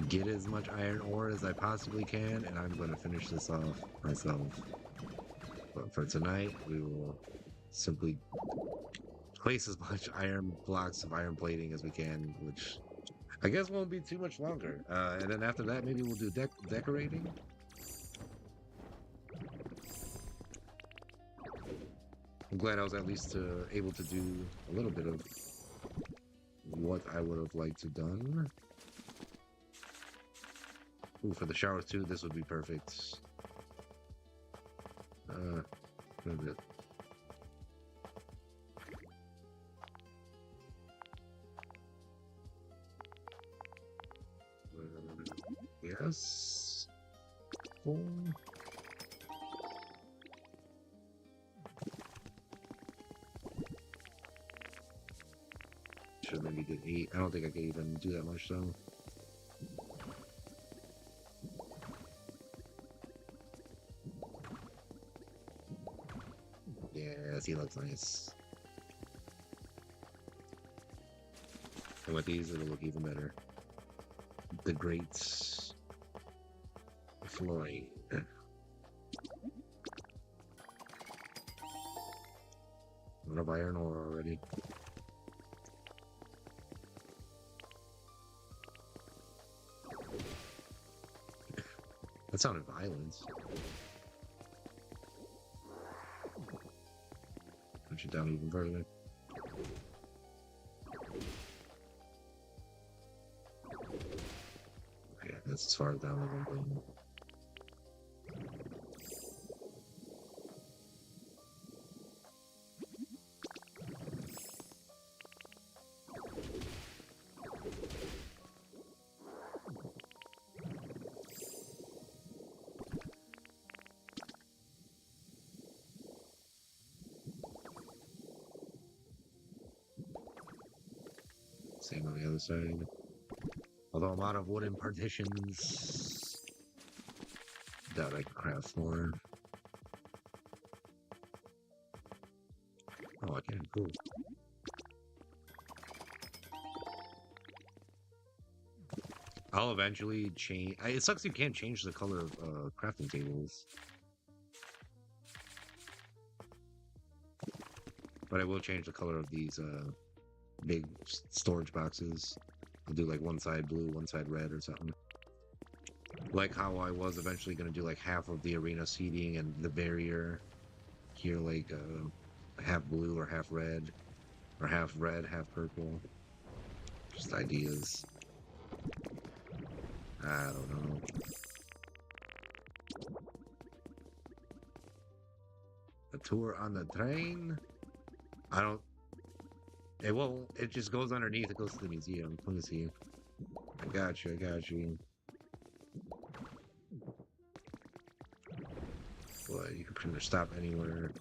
get as much iron ore as I possibly can, and I'm going to finish this off myself. But for tonight, we will simply place as much iron blocks of iron plating as we can, which I guess won't be too much longer. And then after that, maybe we'll do decorating. I'm glad I was at least able to do a little bit of what I would have liked to done. Ooh, for the showers too, this would be perfect. A bit. Yes. Four. Should maybe get 8. I don't think I can even do that much though. Yeah, he looks nice. And with these, it'll look even better. The great flooring. A lot of iron ore already. That sounded violent. Push it down even further. Okay, that's as far down as I'm going. Same on the other side. Although I'm out of wooden partitions that I can craft more. Oh, I can. Cool. I'll eventually change. It sucks you can't change the color of crafting tables. But I will change the color of these big storage boxes. I'll do like one side blue, one side red or something. Like how I was eventually going to do like half of the arena seating and the barrier here, like half blue or half red, or half red, half purple. Just ideas. I don't know. A tour on the train? I don't. It just goes underneath. It goes to the museum. Let me see. I got you. I got you. What? You can pretty much stop anywhere.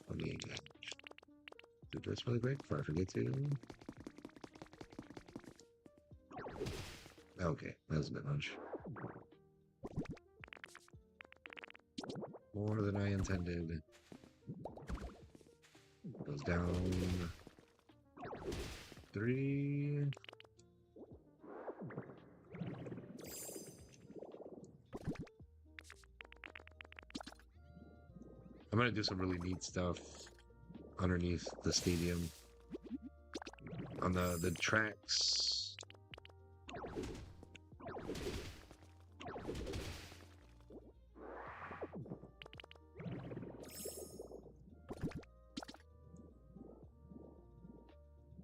Let me do this really quick before I forget to. Okay, that was a bit much. More than I intended. Goes down 3. I'm gonna do some really neat stuff underneath the stadium on the tracks.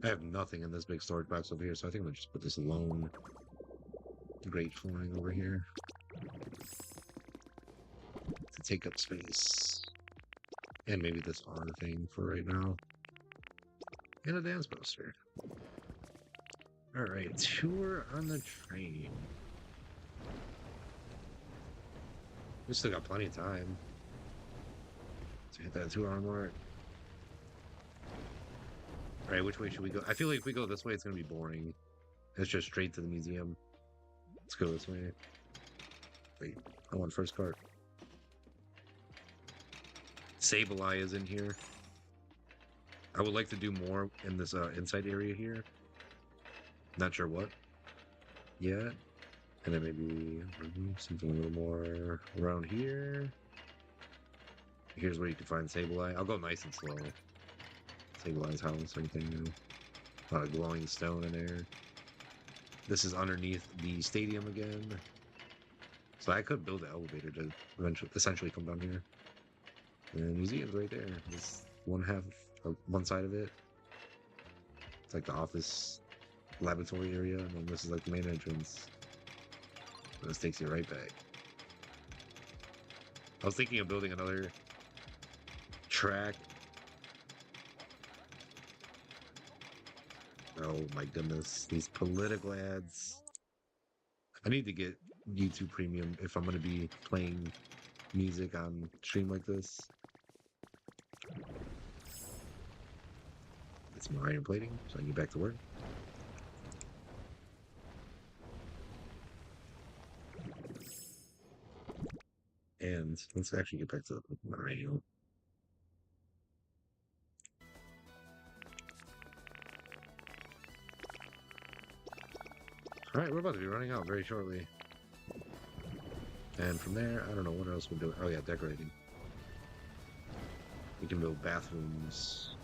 I have nothing in this big storage box over here, so I think I'm gonna just put this lone grate flying over here to take up space. And maybe this R thing for right now. And a dance poster. Alright, tour on the train. We still got plenty of time to hit that 2 hour mark. Alright, which way should we go? I feel like if we go this way, it's gonna be boring. It's just straight to the museum. Let's go this way. Wait, I want first card. Sableye is in here. I would like to do more in this inside area here. Not sure what yet. And then maybe something a little more around here. Here's where you can find Sableye. I'll go nice and slow. Sableye's house, anything. A lot of glowing stone in there. This is underneath the stadium again. So I could build an elevator to essentially come down here. And the museum's right there. This one side of it. It's like the office laboratory area, and then this is like the main entrance. And this takes you right back. I was thinking of building another track. Oh my goodness, these political ads. I need to get YouTube Premium if I'm going to be playing music on stream like this. It's more iron plating, so I can get back to work. And let's actually get back to the radio. Alright, we're about to be running out very shortly. And from there, I don't know what else we're doing. Oh yeah, decorating. We can build bathrooms.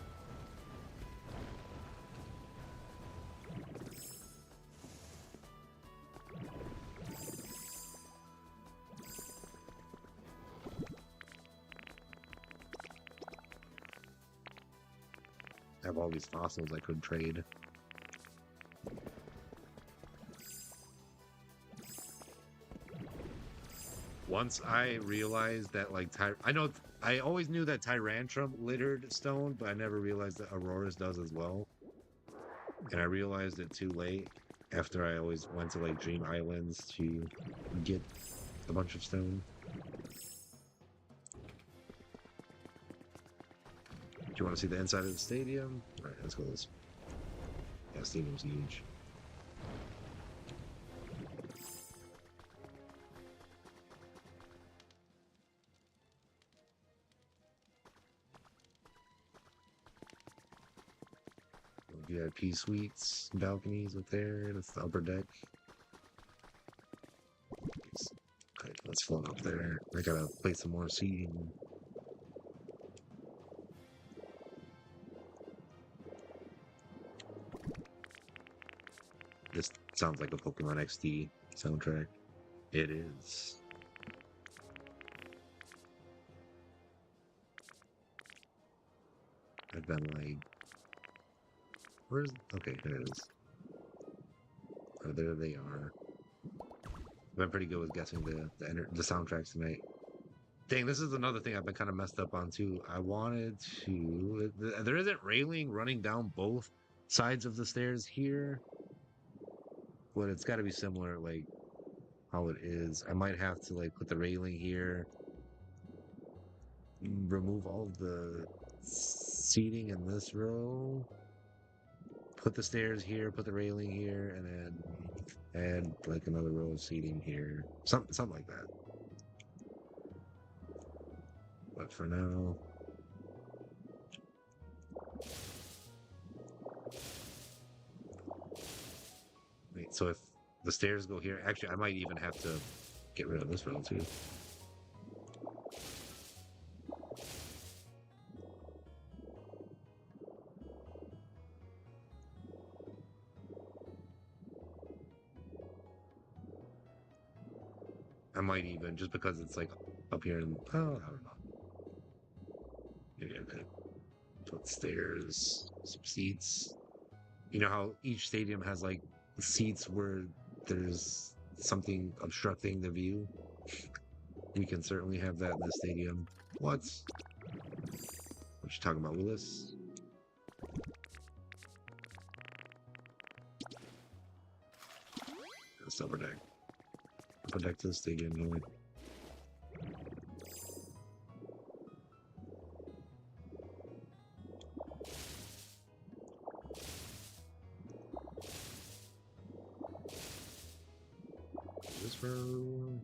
I have all these fossils I could trade. Once I realized that, like, I always knew that Tyrantrum littered stone, but I never realized that Aurora's does as well. And I realized it too late after I always went to, like, Dream Islands to get a bunch of stone. Do you want to see the inside of the stadium? Alright, let's go this way. Yeah, the stadium's huge. VIP suites, balconies up there. That's the upper deck. Okay, let's float up there. I gotta place some more seating. This sounds like a Pokemon XD soundtrack. It is. I've been like, where's, okay, there it is. Oh, there they are. I've been pretty good with guessing the soundtracks tonight. Dang, this is another thing I've been kind of messed up on too. I wanted to, there isn't railing running down both sides of the stairs here, but it's got to be similar, like how it is. I might have to like put the railing here, remove all the seating in this row, put the stairs here, put the railing here, and then add like another row of seating here. Something like that. But for now, wait, so if the stairs go here, actually I might even have to get rid of this row too. I might even just because it's like up here and oh, I don't know. Maybe I could put stairs, some seats. You know how each stadium has like seats where there's something obstructing the view? We can certainly have that in the stadium. What? What you talking about, Willis? That's upper deck. Upper deck to the stadium, you know. This room.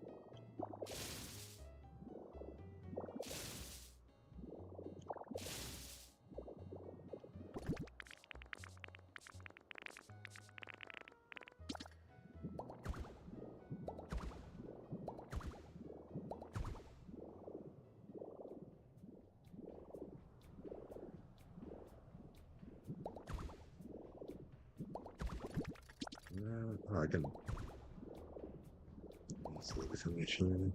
I can. Let's look at information.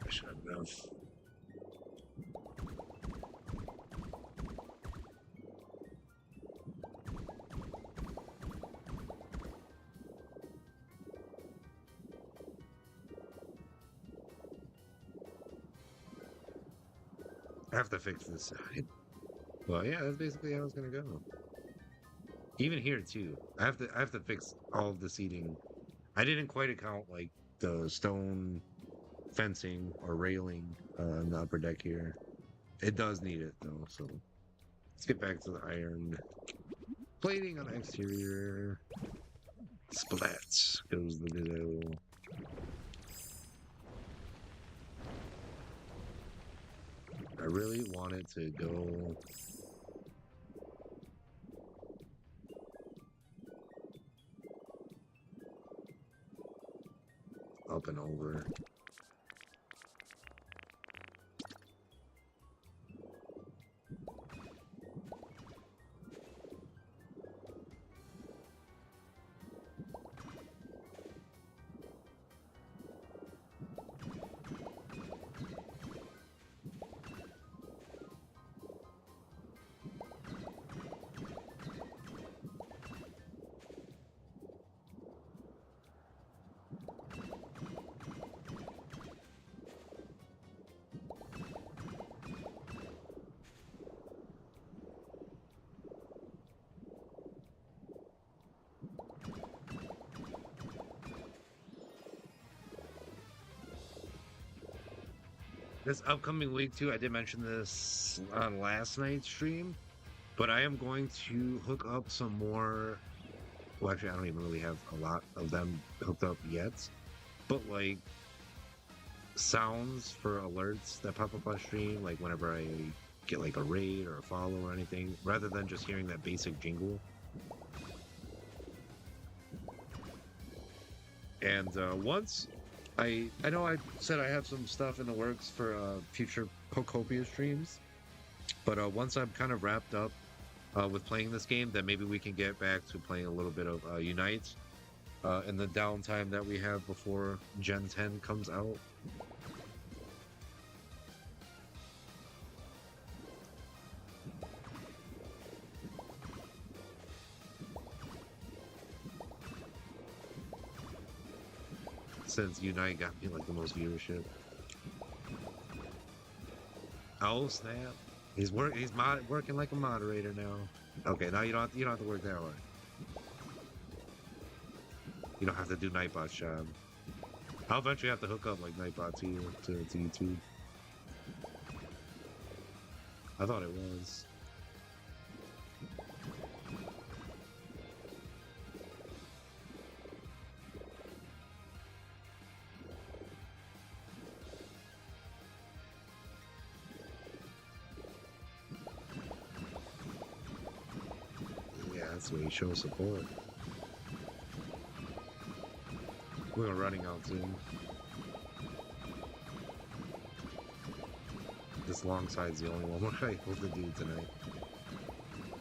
I should have enough. I have to fix this side. Well, yeah, that's basically how it's gonna go. Even here too. I have to fix all of the seating. I didn't quite account like the stone fencing or railing on the upper deck here. It does need it though, so let's get back to the iron plating on the exterior. Splats goes the ditto. I really want it to go up and over. This upcoming week too, I did mention this on last night's stream, but I am going to hook up some more. Well, actually, I don't even really have a lot of them hooked up yet, but like sounds for alerts that pop up on stream, like whenever I get like a raid or a follow or anything, rather than just hearing that basic jingle. And once I know I said I have some stuff in the works for future Pokopia streams, but once I'm kind of wrapped up with playing this game, then maybe we can get back to playing a little bit of Unite in the downtime that we have before Gen 10 comes out. Since Unite got me like the most viewership. Oh snap! He's working like a moderator now. Okay, now you don't have to work that hard. You don't have to do Nightbot's job. I'll eventually have to hook up like Nightbot to YouTube. I thought it was. That's the way you show support. We're running out soon. this long side's the only one we're able to do tonight.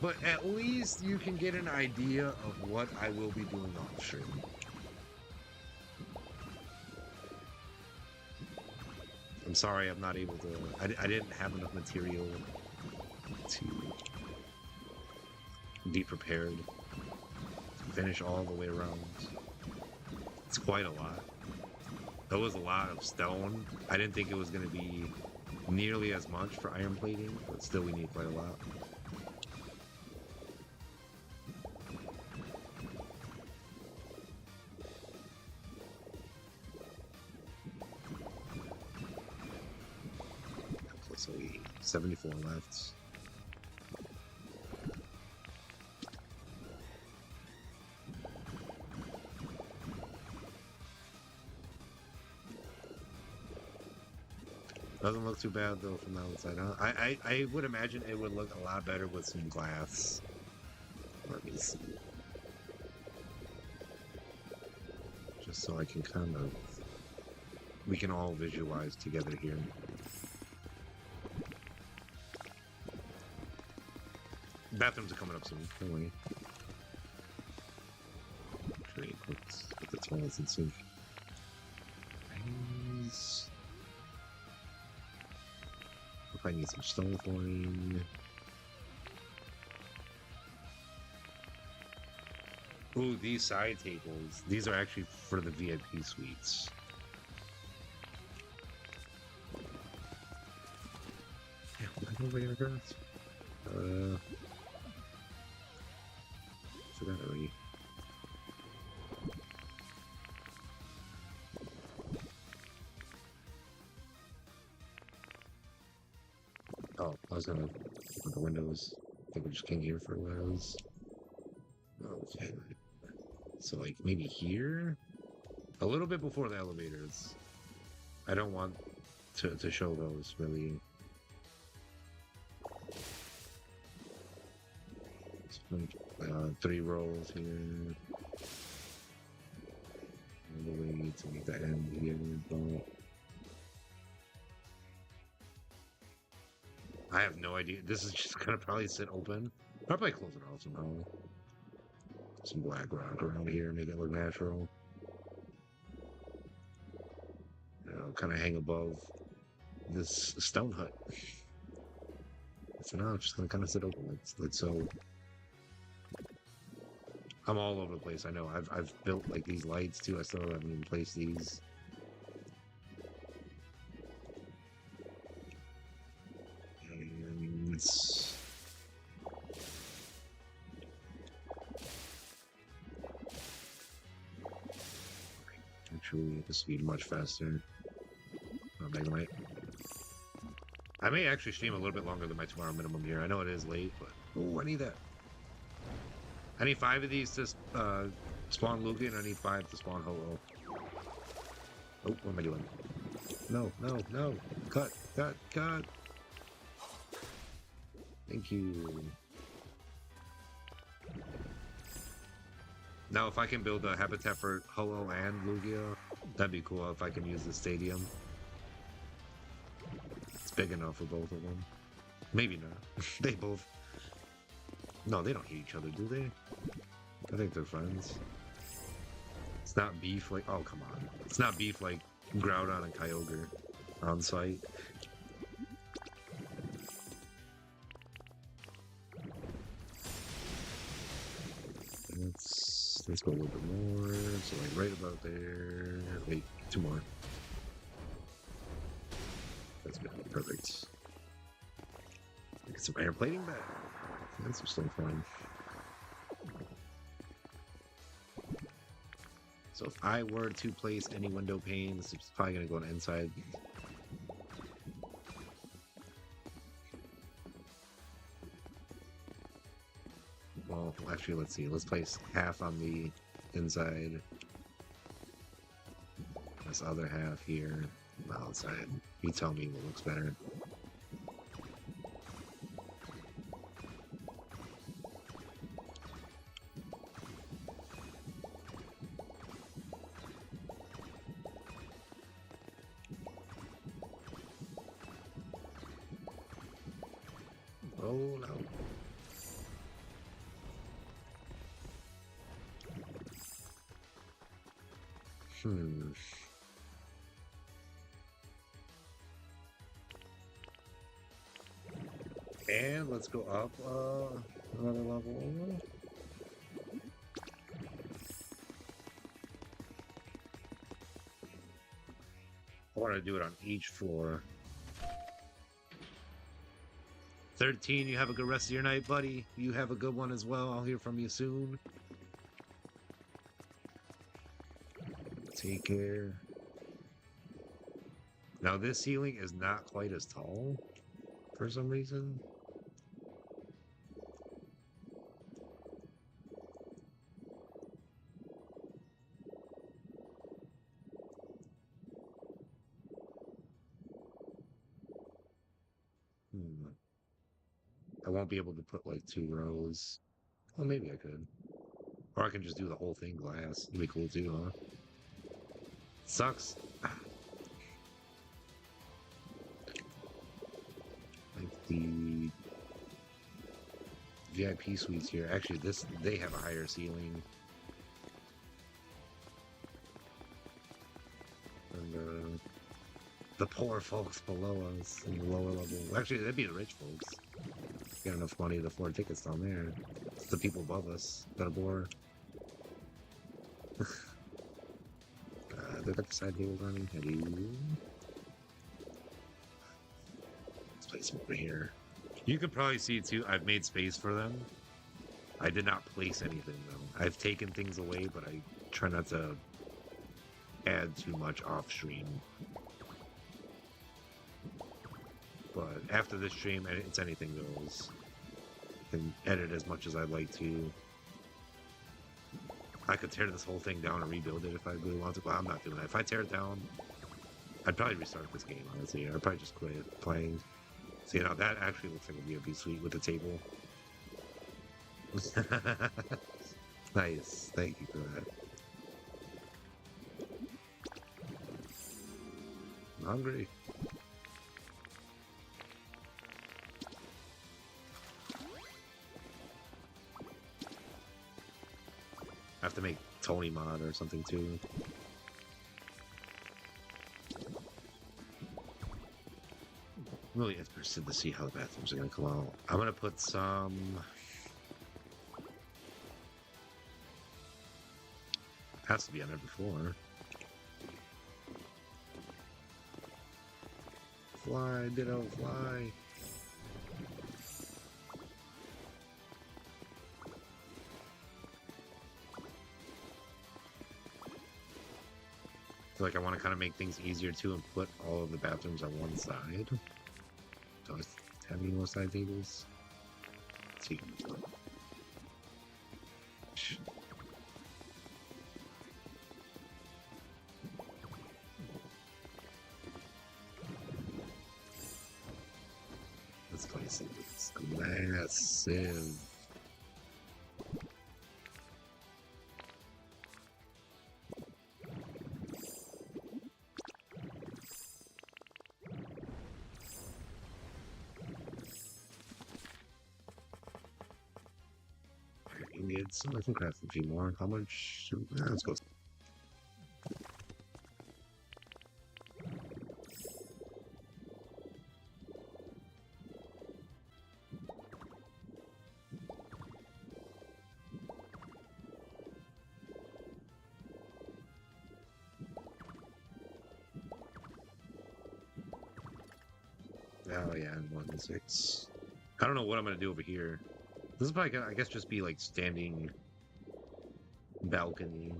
But at least you can get an idea of what I will be doing off stream. I'm sorry I'm not able to... I didn't have enough material to be prepared to finish all the way around. It's quite a lot. That was a lot of stone. I didn't think it was going to be nearly as much for iron plating, but still we need quite a lot. So 74 left. Doesn't look too bad though from the outside, huh? I would imagine it would look a lot better with some glass. Let me see. Just so I can kind of... we can all visualize together here. Bathrooms are coming up soon, don't worry. Actually, let's get the toilets and sink. If I need some stone flooring. Ooh, these side tables. These are actually for the VIP suites. Yeah, I'm over here, girls. Forgot already. Oh, I was gonna open the windows. I think we just came here for those. Okay. So, like, maybe here? A little bit before the elevators. I don't want to show those, really. 3 rows here. All the way to make that end here. I have no idea. This is just gonna probably sit open. Probably close it off somehow. Some black rock around here, make it look natural. You know, kind of hang above this stone hut. So now it's just gonna kind of sit open. Like so. I'm all over the place. I know. I've built like these lights too. I still haven't even placed these. And actually, this would be much faster. Megamind. I may actually stream a little bit longer than my 2-hour minimum here. I know it is late, but oh, I need that. I need 5 of these to spawn Lugia, and I need 5 to spawn Ho-Oh. Oh, what am I doing? No, no, no. Cut, cut, cut. Thank you. Now, if I can build a habitat for Ho-Oh and Lugia, that'd be cool if I can use the stadium. It's big enough for both of them. Maybe not. They both... No, they don't hate each other, do they? I think they're friends. It's not beef like... Oh, come on. It's not beef like Groudon and Kyogre on site. Let's go a little bit more. So like right about there. Wait, 2 more. That's good. Perfect. Get some air plating back. That's still fine. So if I were to place any window panes, it's probably going to go on the inside. Well, actually, let's see. Let's place half on the inside. This other half here on the outside. You tell me what looks better. low. Hmm. And let's go up another level. I want to do it on each floor. 13, you have a good rest of your night, buddy. You have a good one as well. I'll hear from you soon. Take care. Now, this ceiling is not quite as tall for some reason. I won't be able to put like 2 rows. Well, maybe I could. Or I can just do the whole thing glass. It'd be cool too, huh? Sucks. Like the VIP suites here. Actually, they have a higher ceiling. And the poor folks below us in the lower level. Actually, that'd be the rich folks. Get enough money to afford tickets down there. It's the people above us that are poor. They got the side tables running. Hello. Let's place them over here. You can probably see too, I've made space for them. I did not place anything though. I've taken things away, but I try not to add too much off stream. But after this stream, it's anything goes. I can edit as much as I'd like to. I could tear this whole thing down and rebuild it if I really want to, but I'm not doing that. If I tear it down, I'd probably restart this game, honestly. I'd probably just quit playing. So, you know, that actually looks like a VIP suite with a table. Nice. Thank you for that. I'm hungry. I have to make Tony mod or something too. I'm really interested to see how the bathrooms are going to come out. I'm going to put some... Has to be on every floor. Fly, ditto, fly. I feel like I want to kind of make things easier too and put all of the bathrooms on one side. Do I have any more side tables? Let's see. This place is massive. So I can craft a few more. How much? Let's go. Oh yeah, and 1 and 6. I don't know what I'm gonna do over here. This is probably, I guess, just be like standing balcony,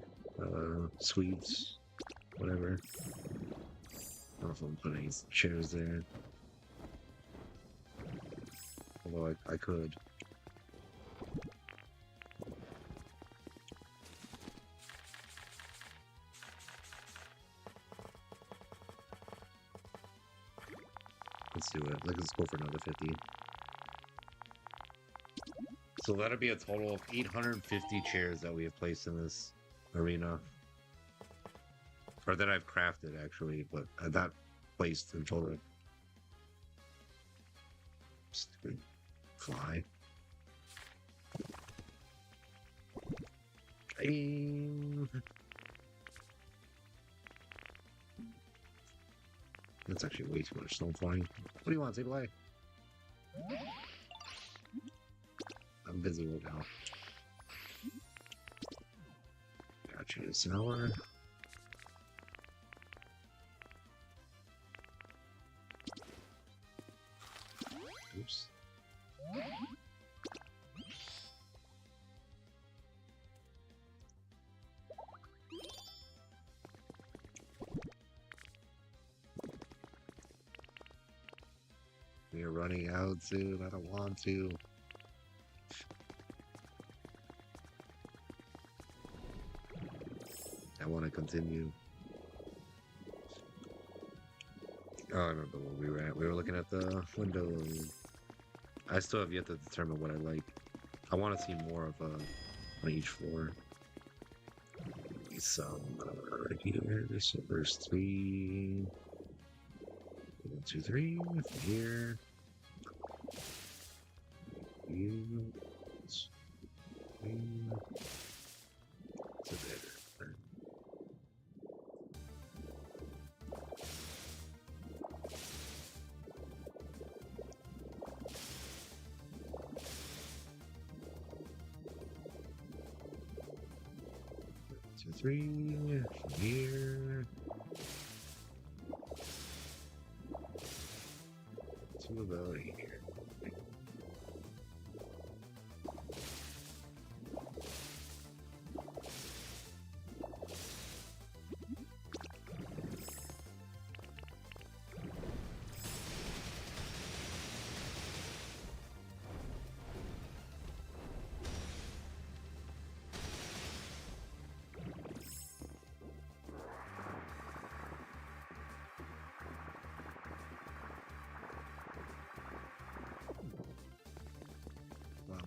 suites, whatever. I don't know if I'm putting any chairs there. Although I could. Let's do it. Let's go for another 50. So that'll be a total of 850 chairs that we have placed in this arena. Or that I've crafted, actually, but not placed in total. Stupid. Fly. Aim. That's actually way too much stone flying. What do you want? Say play. I'm busy right now. Got you this hour. Oops. We're running out soon. I don't want to. I want to continue. Oh, I remember where we were at. We were looking at the window. I still have yet to determine what I like. I want to see more of on each floor. Some here. This is first 3. 1, 2, 3. Here. You. It's a bit. 2, 3. Here. 2 about here.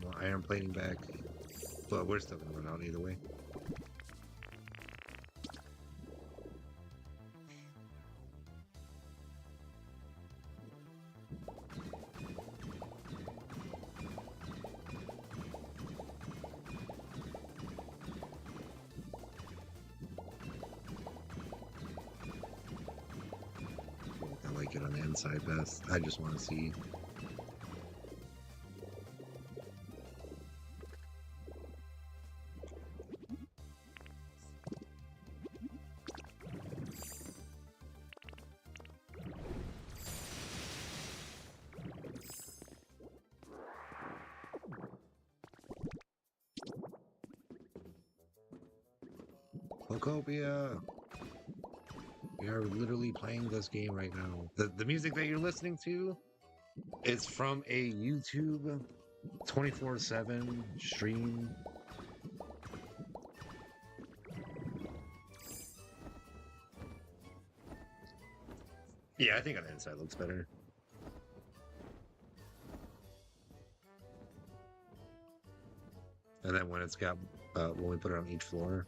More iron plating back, but we're still gonna run out either way. I like it on the inside best. I just want to see. Pokopia! We are literally playing this game right now. The music that you're listening to is from a YouTube 24/7 stream. Yeah, I think on the inside looks better. And then when it's got, when we put it on each floor,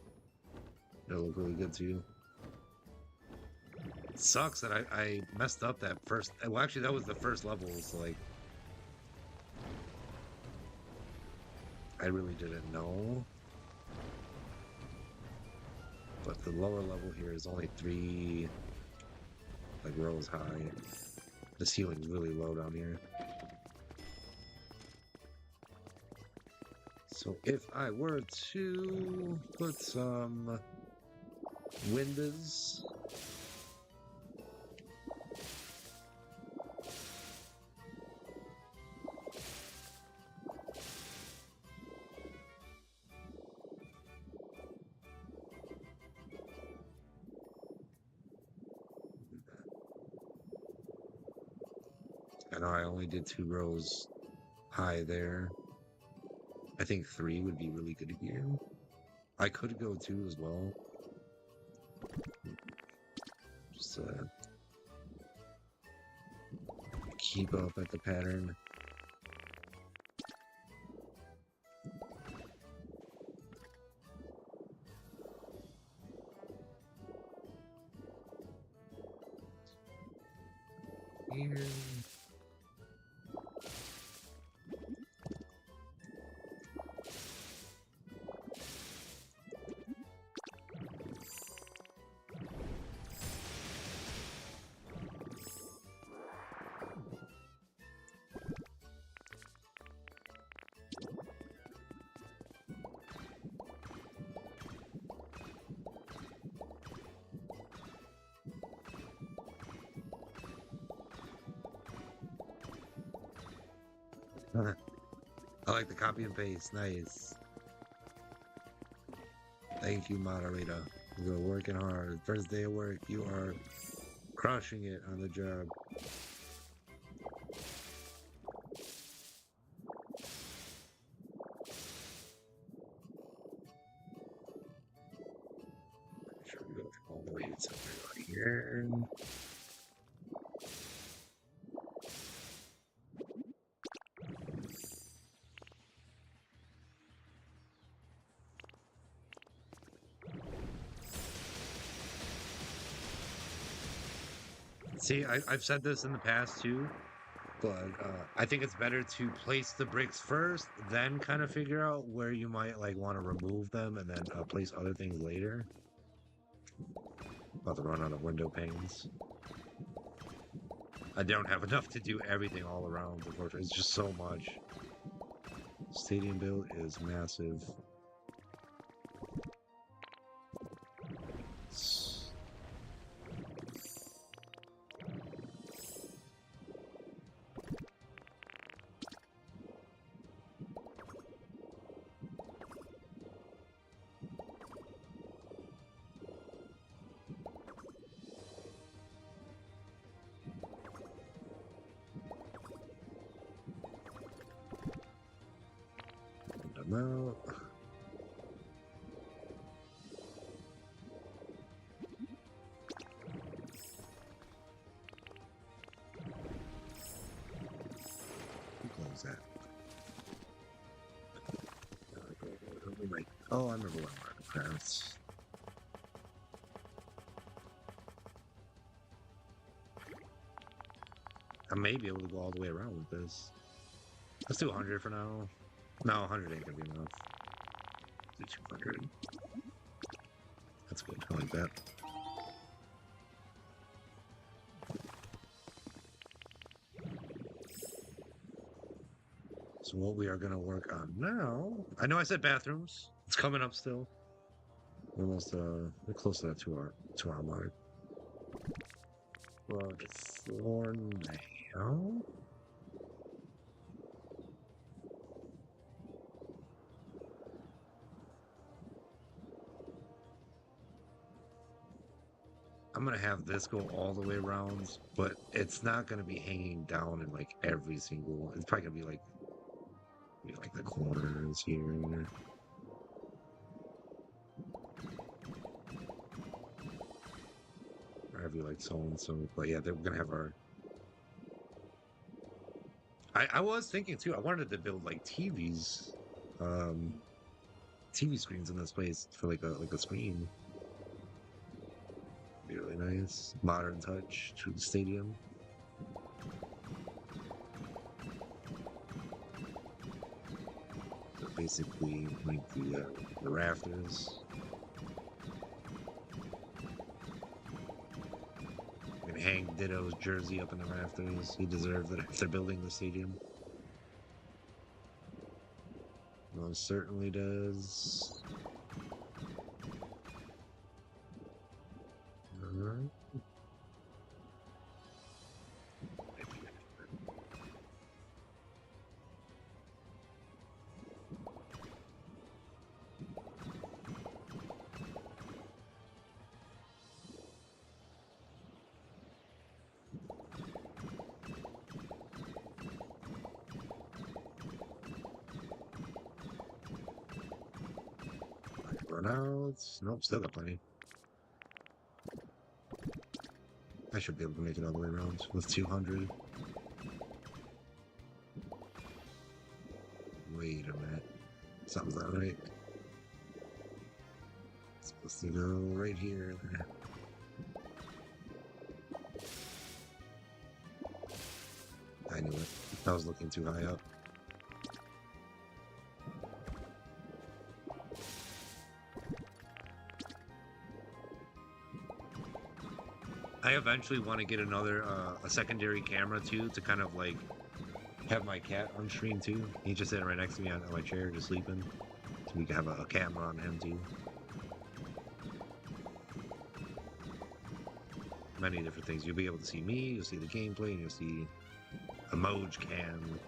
it'll look really good too. It sucks that I messed up that first. Well, actually, that was the first level, so like, I really didn't know. But the lower level here is only 3 like rows high. The ceiling's really low down here. So if I were to put some windows, I know I only did 2 rows high there. I think 3 would be really good here. I could go 2 as well. Just keep up at the pattern. Here. I like the copy and paste. Nice. Thank you, moderator. You're working hard. First day of work, you are crushing it on the job. Sure, we go all the way to somewhere right here. See, I've said this in the past too, but I think it's better to place the bricks first, then kind of figure out where you might like want to remove them, and then place other things later. About to run out of window panes. I don't have enough to do everything all around. Unfortunately, it's just so much. Stadium build is massive. No. Close that. Oh, I remember what Minecraft. I may be able to go all the way around with this. Let's do 100 for now. No, 100 ain't gonna be enough. Do 200. That's good. I like that. So what we are gonna work on now? I know I said bathrooms. It's coming up still. We're almost we're close to that 2 hour mark. But for now. I'm gonna have this go all the way around, but it's not gonna be hanging down in like every single. It's probably gonna be like the corners here and there. Or have you like so and so? But yeah, they're gonna have our. I was thinking too. I wanted to build like TVs, TV screens in this place for like a screen. Be really nice. Modern touch to the stadium. So basically, like the rafters. I'm gonna hang Ditto's jersey up in the rafters. He deserves it after building the stadium. Most certainly does. Alright. Burnouts. Nope, still got plenty. I should be able to make it all the way around with 200. Wait a minute. Something's not right. It's supposed to go right here. I knew it. I was looking too high up. I eventually want to get another, a secondary camera too, to kind of like have my cat on stream too. He's just sitting right next to me on my chair, just sleeping. So we can have a camera on him too. Many different things. You'll be able to see me, you'll see the gameplay, and you'll see Emoj Cam.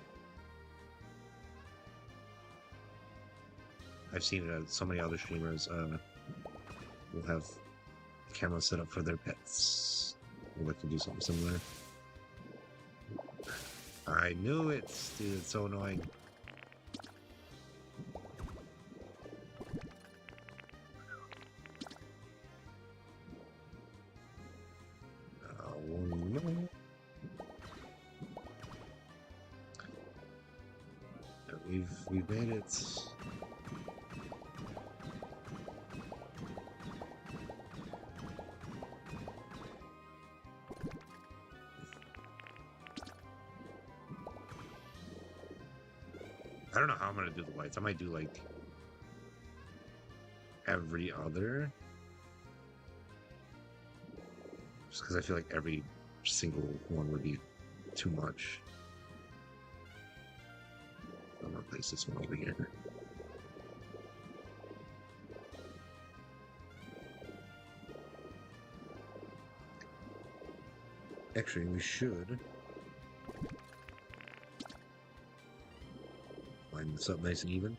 I've seen it at so many other streamers will have cameras set up for their pets. We'd like to do something similar. I knew it, dude. It's so annoying. No. We've made it. I don't know how I'm gonna do the lights. I might do like every other, just because I feel like every single one would be too much. I'm gonna place this one over here. Actually, we should line this up nice and even.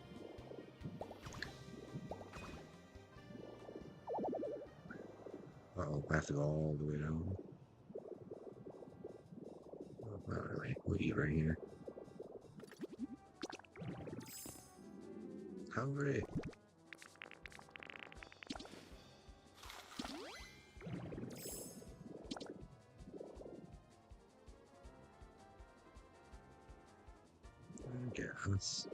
Uh-oh, I have to go all the way down. Oh, not really. We'll eat right here. Hungry. I guess.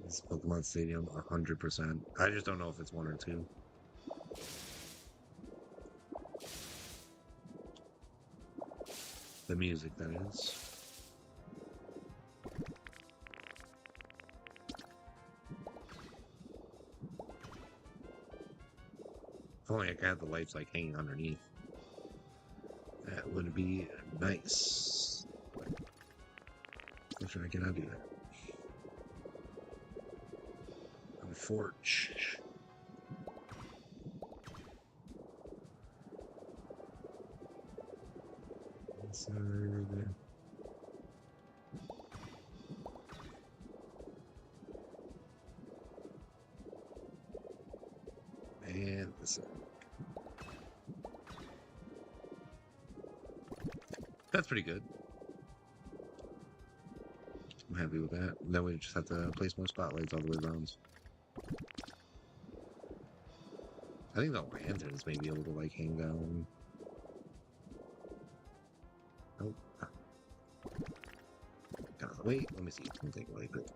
This Pokemon Stadium, 100%. I just don't know if it's one or two. The music, that is. If only I could have the lights like hanging underneath. That would be nice. Unfortunately, I cannot do that. Unfortunately. Inside. And this side. That's pretty good. I'm happy with that. Then we just have to place more spotlights all the way around. I think the lanterns may be able to like hang down. Oh. Wait, let me see. Let me think really quick.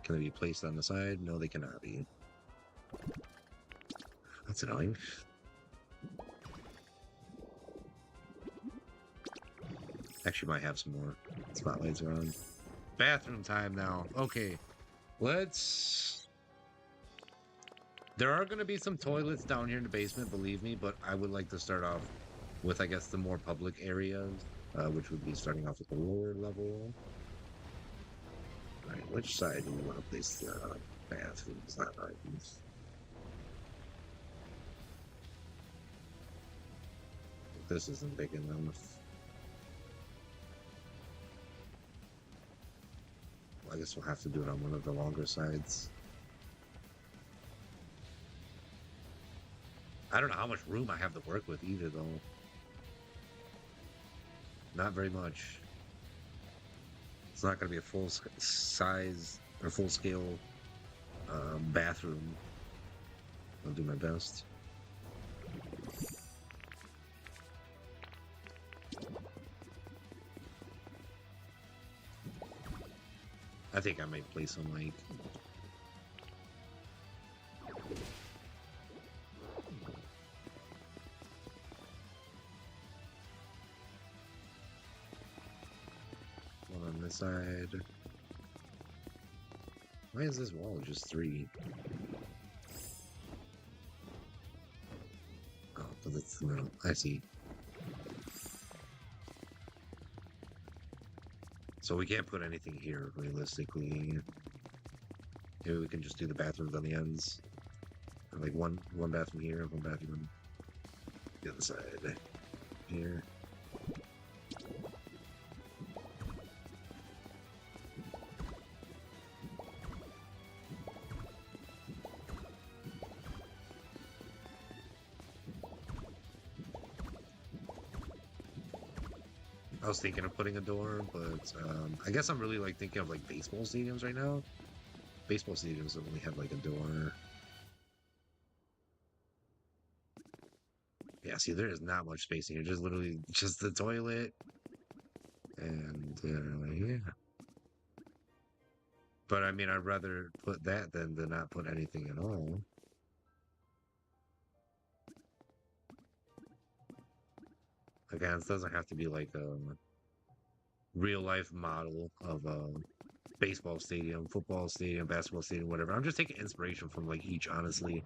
Can they be placed on the side? No, they cannot be. That's annoying. Actually, might have some more spotlights around. Bathroom time now. Okay, let's... There are going to be some toilets down here in the basement, believe me, but I would like to start off with, I guess, the more public areas, which would be starting off at the lower level. All right, which side do we want to place the bathrooms? Not right. This isn't big enough. Well, I guess we'll have to do it on one of the longer sides. I don't know how much room I have to work with either, though. Not very much. It's not going to be a full size or full scale bathroom. I'll do my best. I think I might play some like one on this side. Why is this wall just 3? Oh, but it's the middle. I see. So we can't put anything here, realistically. Maybe we can just do the bathrooms on the ends. Like one bathroom here, one bathroom on the other side. Here. I was thinking of putting a door, but I guess I'm really like thinking of like baseball stadiums right now. Baseball stadiums don't really have like a door. Yeah, see, there is not much space here. Just literally just the toilet and yeah. But I mean, I'd rather put that than to not put anything at all. Again, it doesn't have to be like a real life model of a baseball stadium, football stadium, basketball stadium, whatever. I'm just taking inspiration from like each, honestly.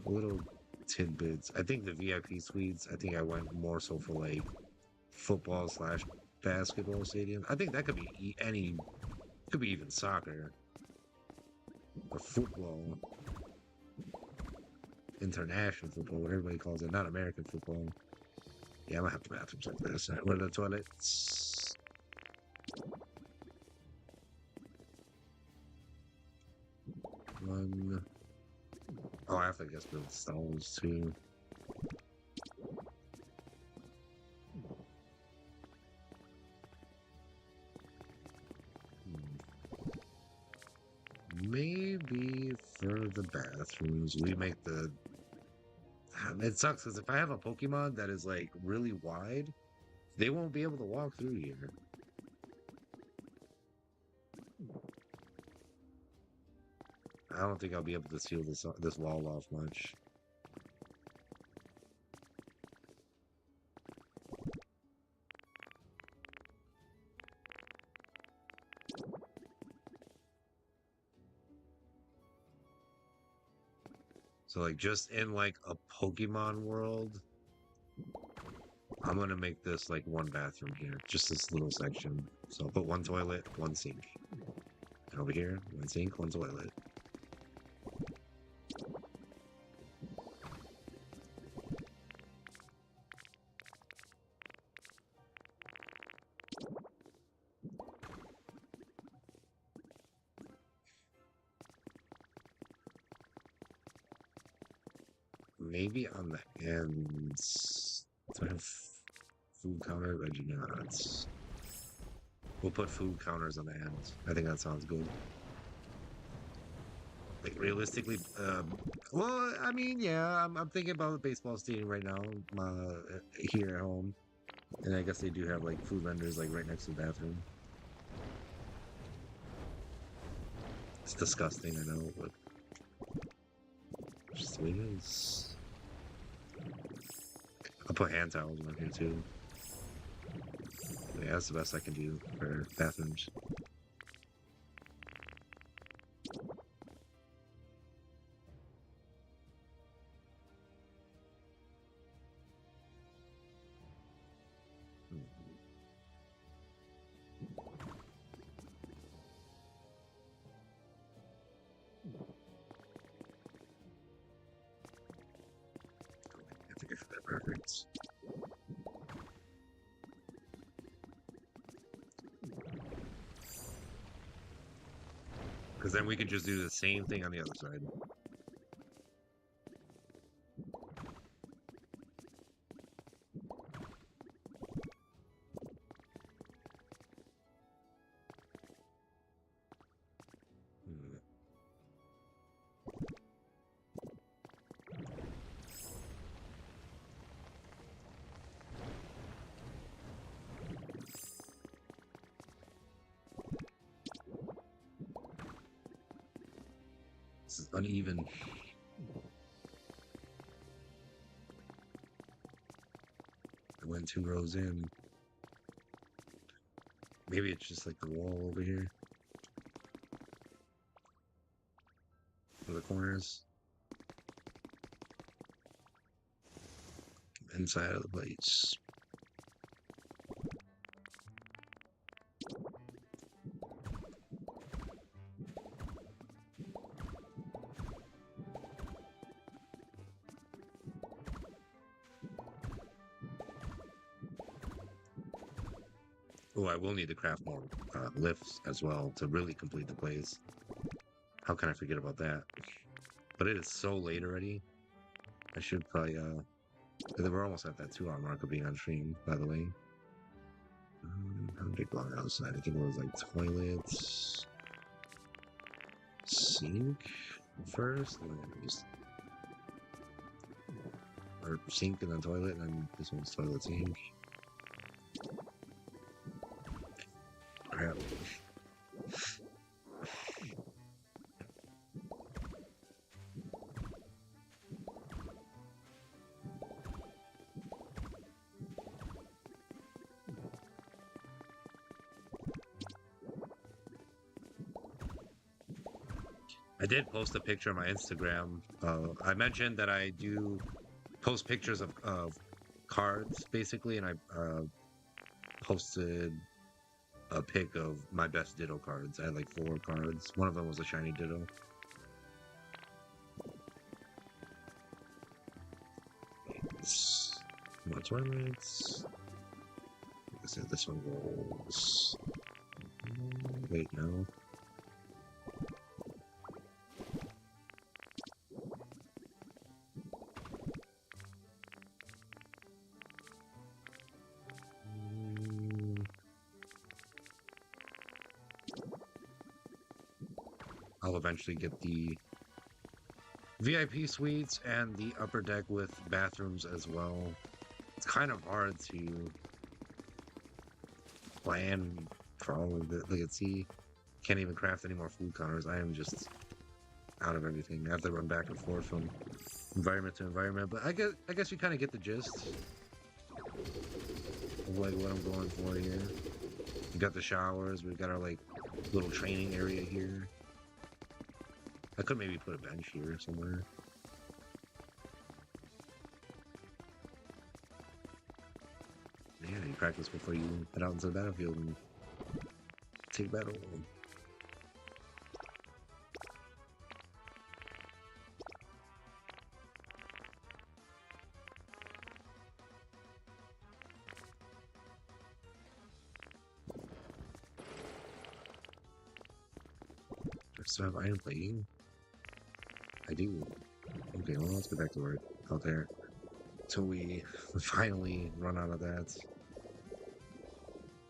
Little tidbits. I think the VIP suites, I think I went more so for like football slash basketball stadium. I think that could be any, could be even soccer or football, international football, what everybody calls it, not American football. Yeah, I'm gonna have the bathrooms like this. What are the toilets? One. Oh, I have to guess build stalls too. Maybe for the bathrooms, we make the. It sucks because if I have a Pokemon that is like really wide, they won't be able to walk through here. I don't think I'll be able to seal this wall off much. So like just in like a Pokemon world, I'm gonna make this like one bathroom here, just this little section. So I'll put one toilet, one sink. And over here, one sink, one toilet. Maybe on the ends. Do I have food counter? I do not. We'll put food counters on the ends. I think that sounds good. Like realistically, well, I mean, yeah, I'm thinking about the baseball stadium right now, here at home, and I guess they do have like food vendors like right next to the bathroom. It's disgusting, I know, but just the way it is. I'll put hand towels on here too. Yeah, that's the best I can do for bathrooms. I think I got that perfect. Because then we could just do the same thing on the other side. Hmm. This is uneven. I went 2 rows in. Maybe it's just like the wall over here. For the corners. Inside of the plates. Oh, I will need to craft more lifts as well to really complete the place. How can I forget about that? But it is so late already. I should probably we're almost at that 2 hour mark of being on stream, by the way. How did it go outside? I think it was like toilets, sink first, and then just or sink and then toilet, and then this one's toilet sink. Crap. I did post a picture on my Instagram. I mentioned that I do post pictures of cards, basically, and I posted a pic of my best Ditto cards. I had like 4 cards. One of them was a shiny Ditto. More toilets. Like I said, this one goes. Wait, no. I'll eventually get the VIP suites and the upper deck with bathrooms as well. It's kind of hard to plan for all of it. Like, see, can't even craft any more food counters. I am just out of everything. I have to run back and forth from environment to environment. But I guess you kind of get the gist of like what I'm going for here. We got the showers. We've got our like little training area here. I could maybe put a bench here somewhere. Yeah, you practice before you head out into the battlefield and take battle. Do I still have iron plating? I do. Okay, well, let's get back to work out there. Until we finally run out of that.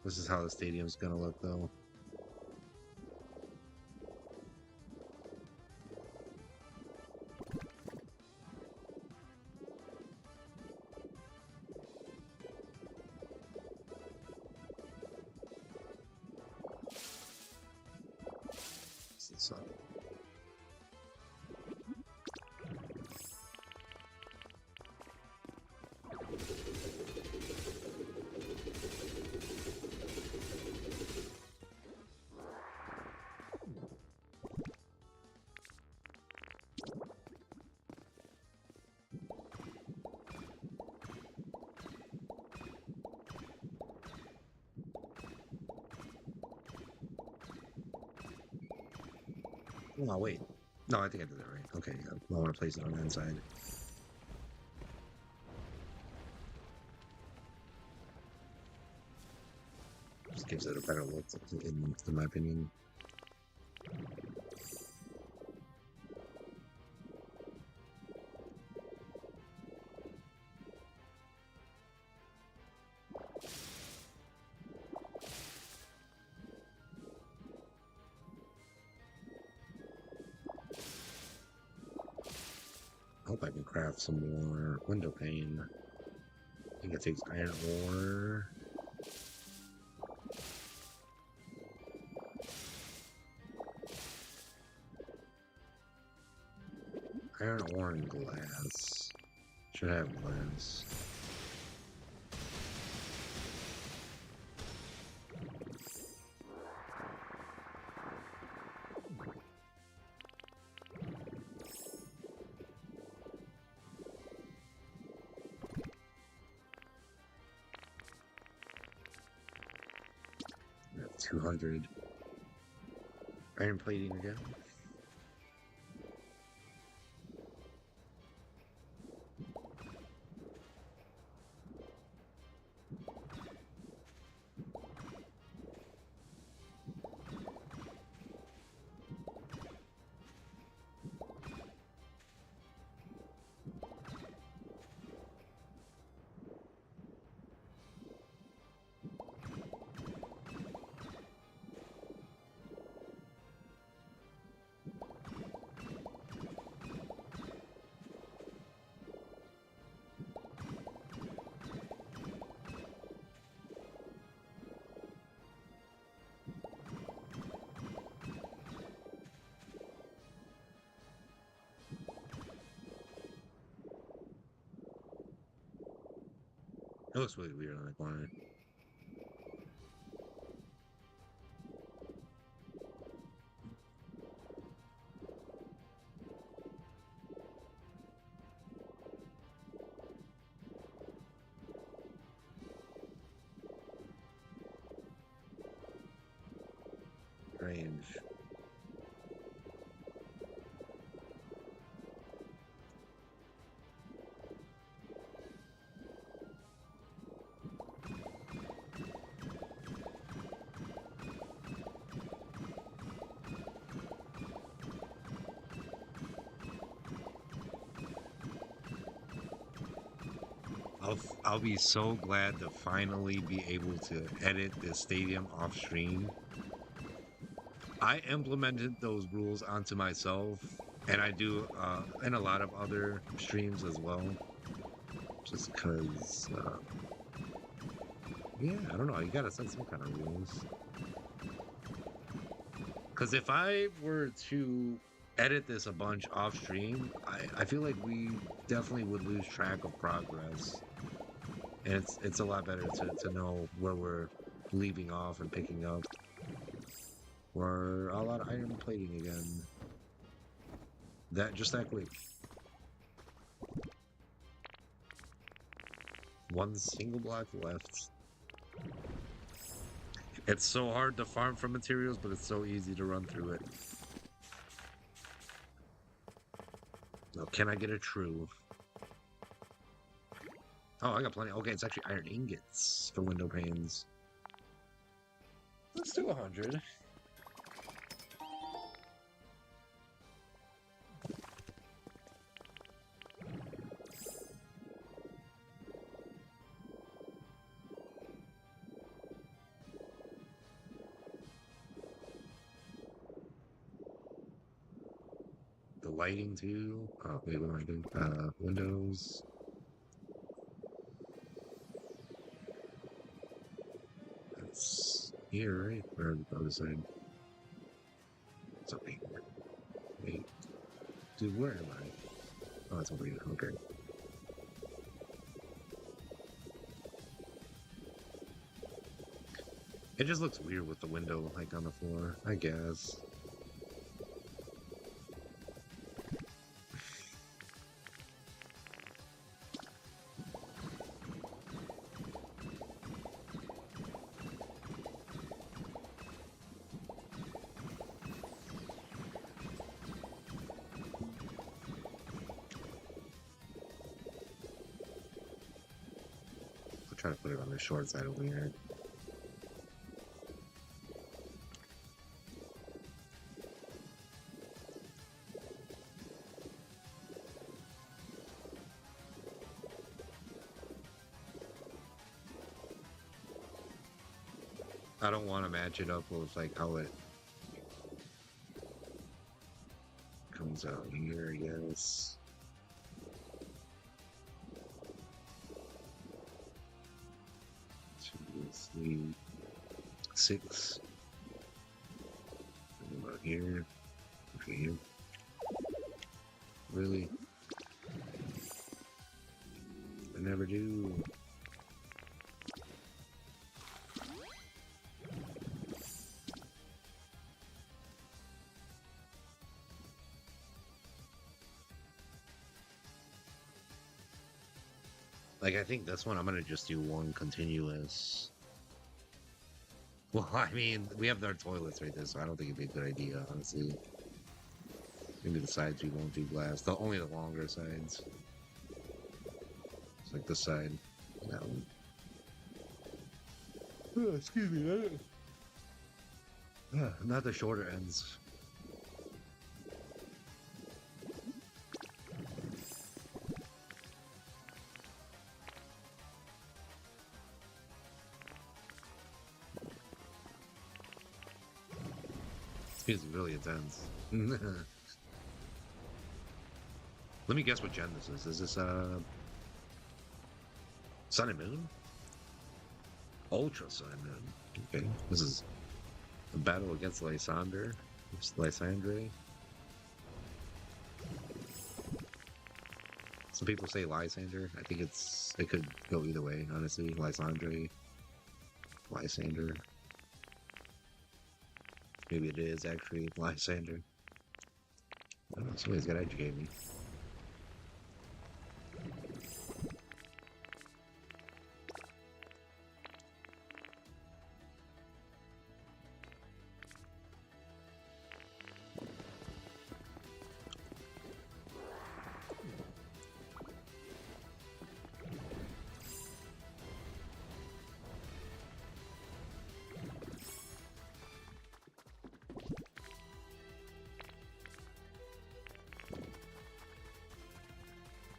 This is how the stadium's gonna look, though. So, oh, wait. No, I think I did that right. Okay, I want to place it on the inside. Just gives it a better look, in my opinion. I hope I can craft some more window pane. I think it takes iron ore. Iron ore and glass. Should have glass. I have 200 iron plating again. It looks really weird on the corner. Range. I'll be so glad to finally be able to edit this stadium off stream. I implemented those rules onto myself, and I do in a lot of other streams as well. Just because, yeah, I don't know. You gotta set some kind of rules. Because if I were to edit this a bunch off stream, I feel like we definitely would lose track of progress. And it's a lot better to know where we're leaving off and picking up. We're a lot of iron plating again. Just that quick. One single block left. It's so hard to farm for materials, but it's so easy to run through it. Now, can I get a true? Oh, I got plenty. Okay, it's actually iron ingots for window panes. Let's do 100. The lighting too. Oh, wait, what am I doing? Windows. That's here, right? Or the other side. It's over here. Wait. Dude, where am I? Oh, it's over here. Okay. It just looks weird with the window, like, on the floor, I guess. I'll try to put it on the short side over here. I don't want to match it up with like how it comes out here, I guess. Two, three, 6. What about here? Okay, here. Really? I never do. Like, I think this one I'm gonna just do one continuous. Well, I mean, we have our toilets right there, so I don't think it'd be a good idea, honestly. Maybe the sides we won't do glass. Only the longer sides. It's like this side. That one. Oh, excuse me. Not the shorter ends. It's really intense. Let me guess what gen this is. Is this Sun and Moon? Ultra Sun and Moon. Okay. This is a battle against Lysandre. Some people say Lysander. I think it could go either way, honestly. Lysandre, Lysander. Maybe it is actually Lysander. I don't know, somebody's gotta educate me.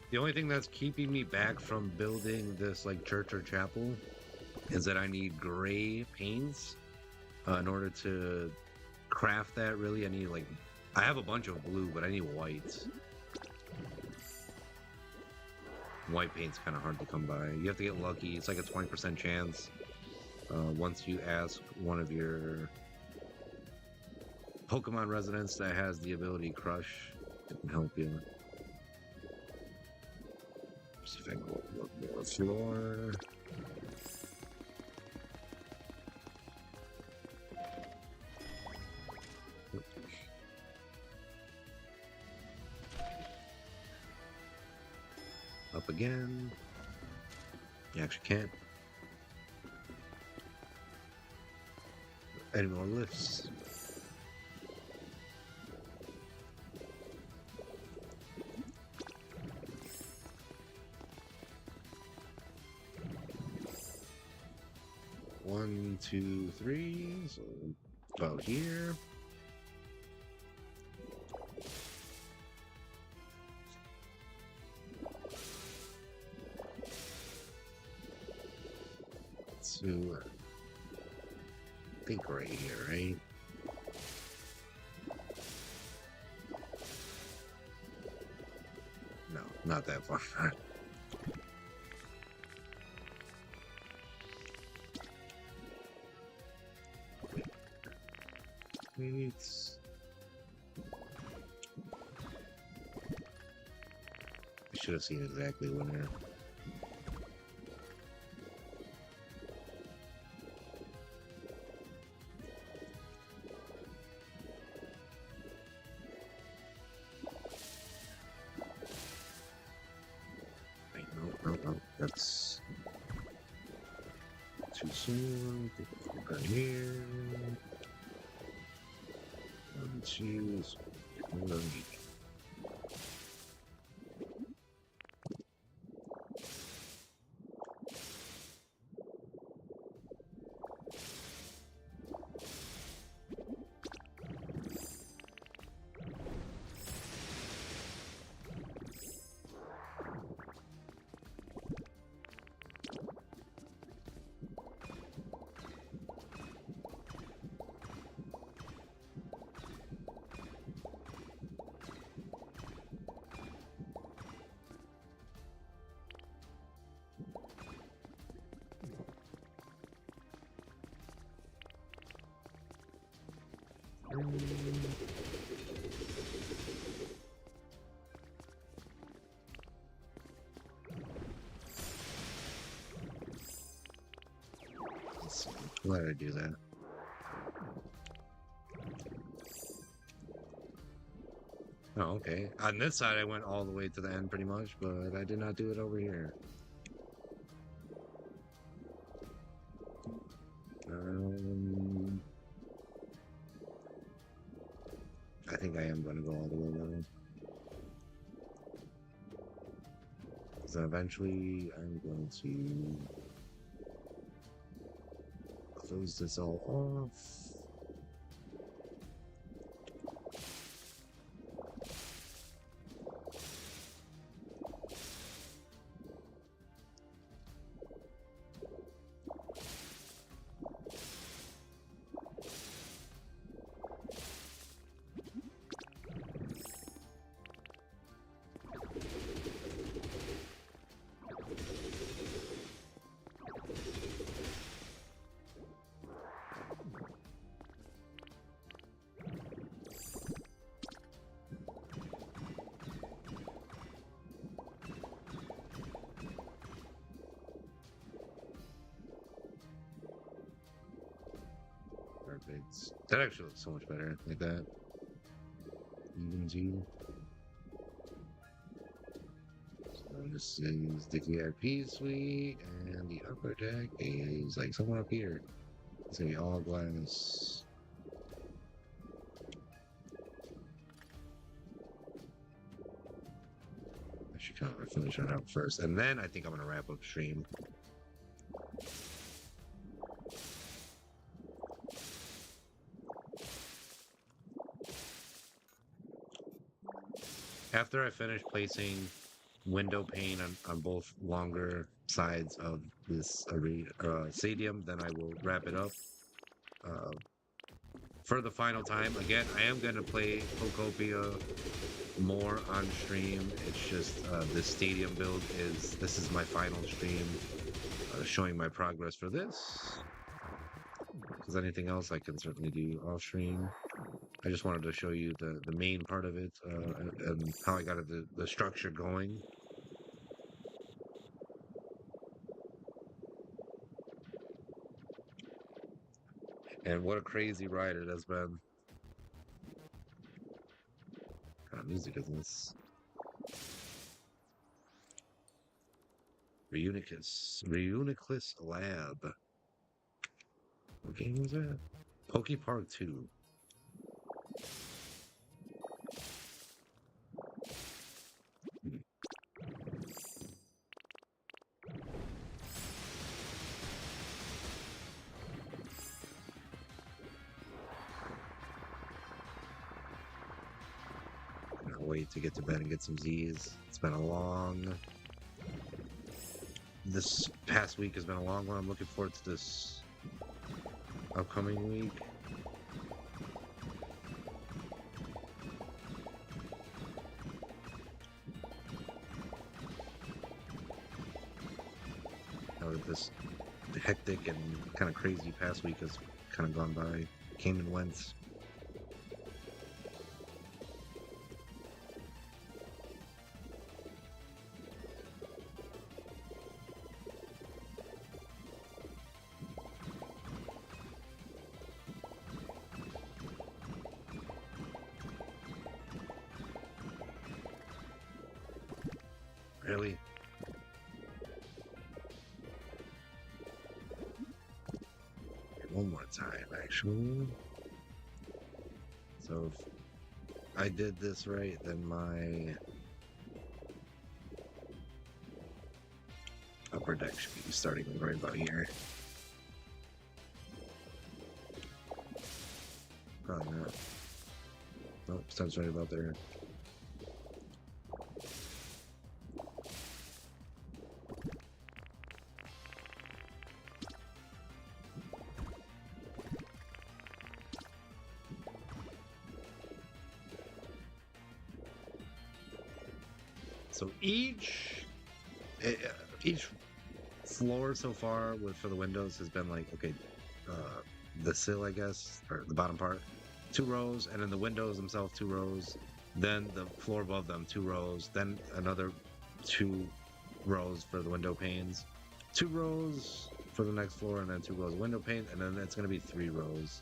The only thing that's keeping me back from building this like church or chapel is that I need gray paints in order to craft that. Really, I need like I have a bunch of blue, but I need white. White paint's kind of hard to come by. You have to get lucky. It's like a 20% chance. Once you ask one of your Pokemon residents that has the ability Crush, it can help you. See if I can go up more floor. Up again. You actually can't. Any more lifts? One, two, three. So about here. So I think right here, right? No, not that far. It's... I should have seen exactly where. No, that's too soon. Right here. Choose. Why did I do that? Oh, okay. On this side, I went all the way to the end pretty much, but I did not do it over here. I think I am going to go all the way though. So eventually, I'm going to close this all off. sides. That actually looks so much better like that. Even G. So this is the VIP suite, and the upper deck is like somewhere up here. It's gonna be all glass. I should kind of finish that out first, and then I think I'm gonna wrap up stream. After I finish placing window pane on both longer sides of this arena stadium, then I will wrap it up. Uh, for the final time, again, I am going to play Pokopia more on stream. It's just this stadium build this is my final stream showing my progress for this. Because anything else I can certainly do off stream. I just wanted to show you the main part of it and how I got the structure going. And what a crazy ride it has been. What kind of music is this? Reuniclus Lab. What game was that? Pokepark 2. Can't wait to get to bed and get some Z's. It's been a long... This past week has been a long one. I'm looking forward to this upcoming week. Now that this hectic and kind of crazy past week has kind of gone by, came and went. Really? One more time, actually. So if I did this right, then my upper deck should be starting right about here. Probably not. Nope, starts right about there. So each floor so far for the windows has been like, okay, the sill, I guess, or the bottom part, 2 rows, and then the windows themselves 2 rows, then the floor above them 2 rows, then another 2 rows for the window panes, 2 rows for the next floor, and then 2 rows of window panes, and then it's going to be 3 rows,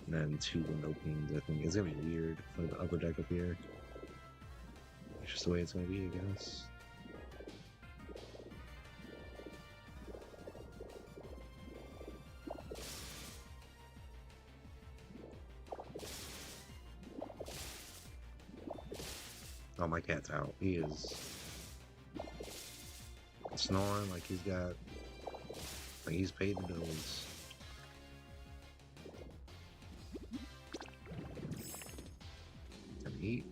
and then 2 window panes. I think it's going to be weird for the upper deck up here. It's just the way it's going to be, I guess. Oh, my cat's out. He is snoring like he's paid the bills. Can he eat?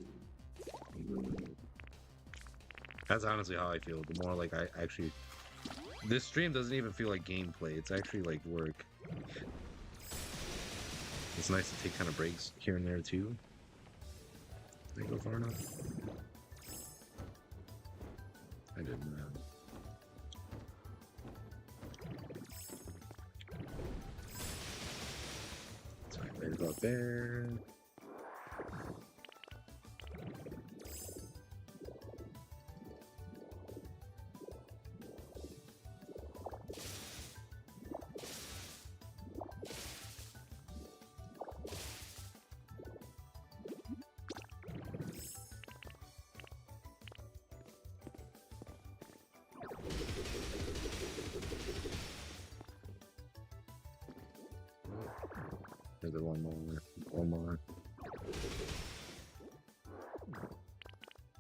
That's honestly how I feel. The more like I actually... This stream doesn't even feel like gameplay. It's actually like work. It's nice to take kind of breaks here and there too. Did I go far enough? I didn't. So right about there. think there's one more. One more.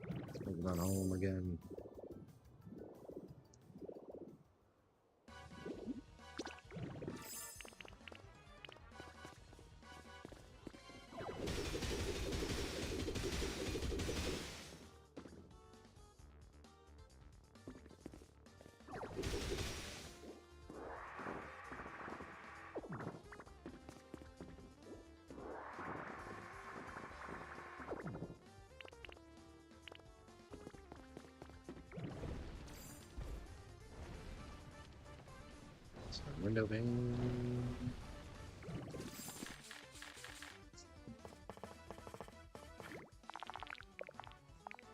Let's move on home again. Window pane.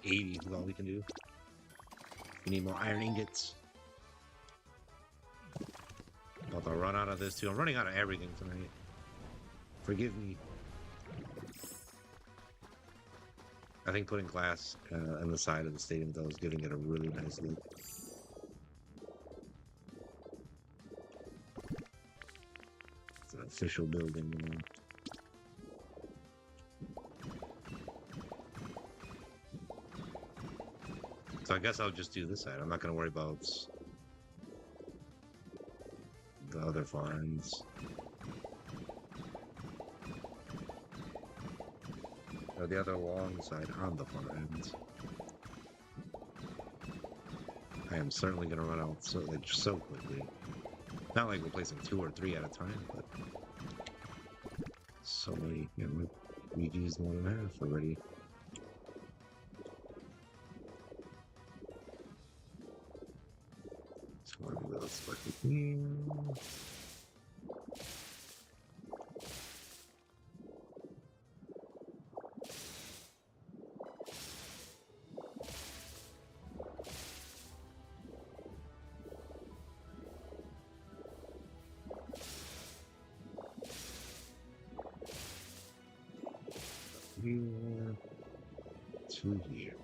80 is all we can do. We need more iron ingots. About to run out of this too. I'm running out of everything tonight. Forgive me. I think putting glass on the side of the stadium though is giving it a really nice look. It's an official building, you know. So I guess I'll just do this side. I'm not going to worry about the other farms. Or the other long side on the far end. I am certainly going to run out so quickly. Not like replacing 2 or 3 at a time, but so many, you know, we've used more than half already. Let's work with me. Here to here.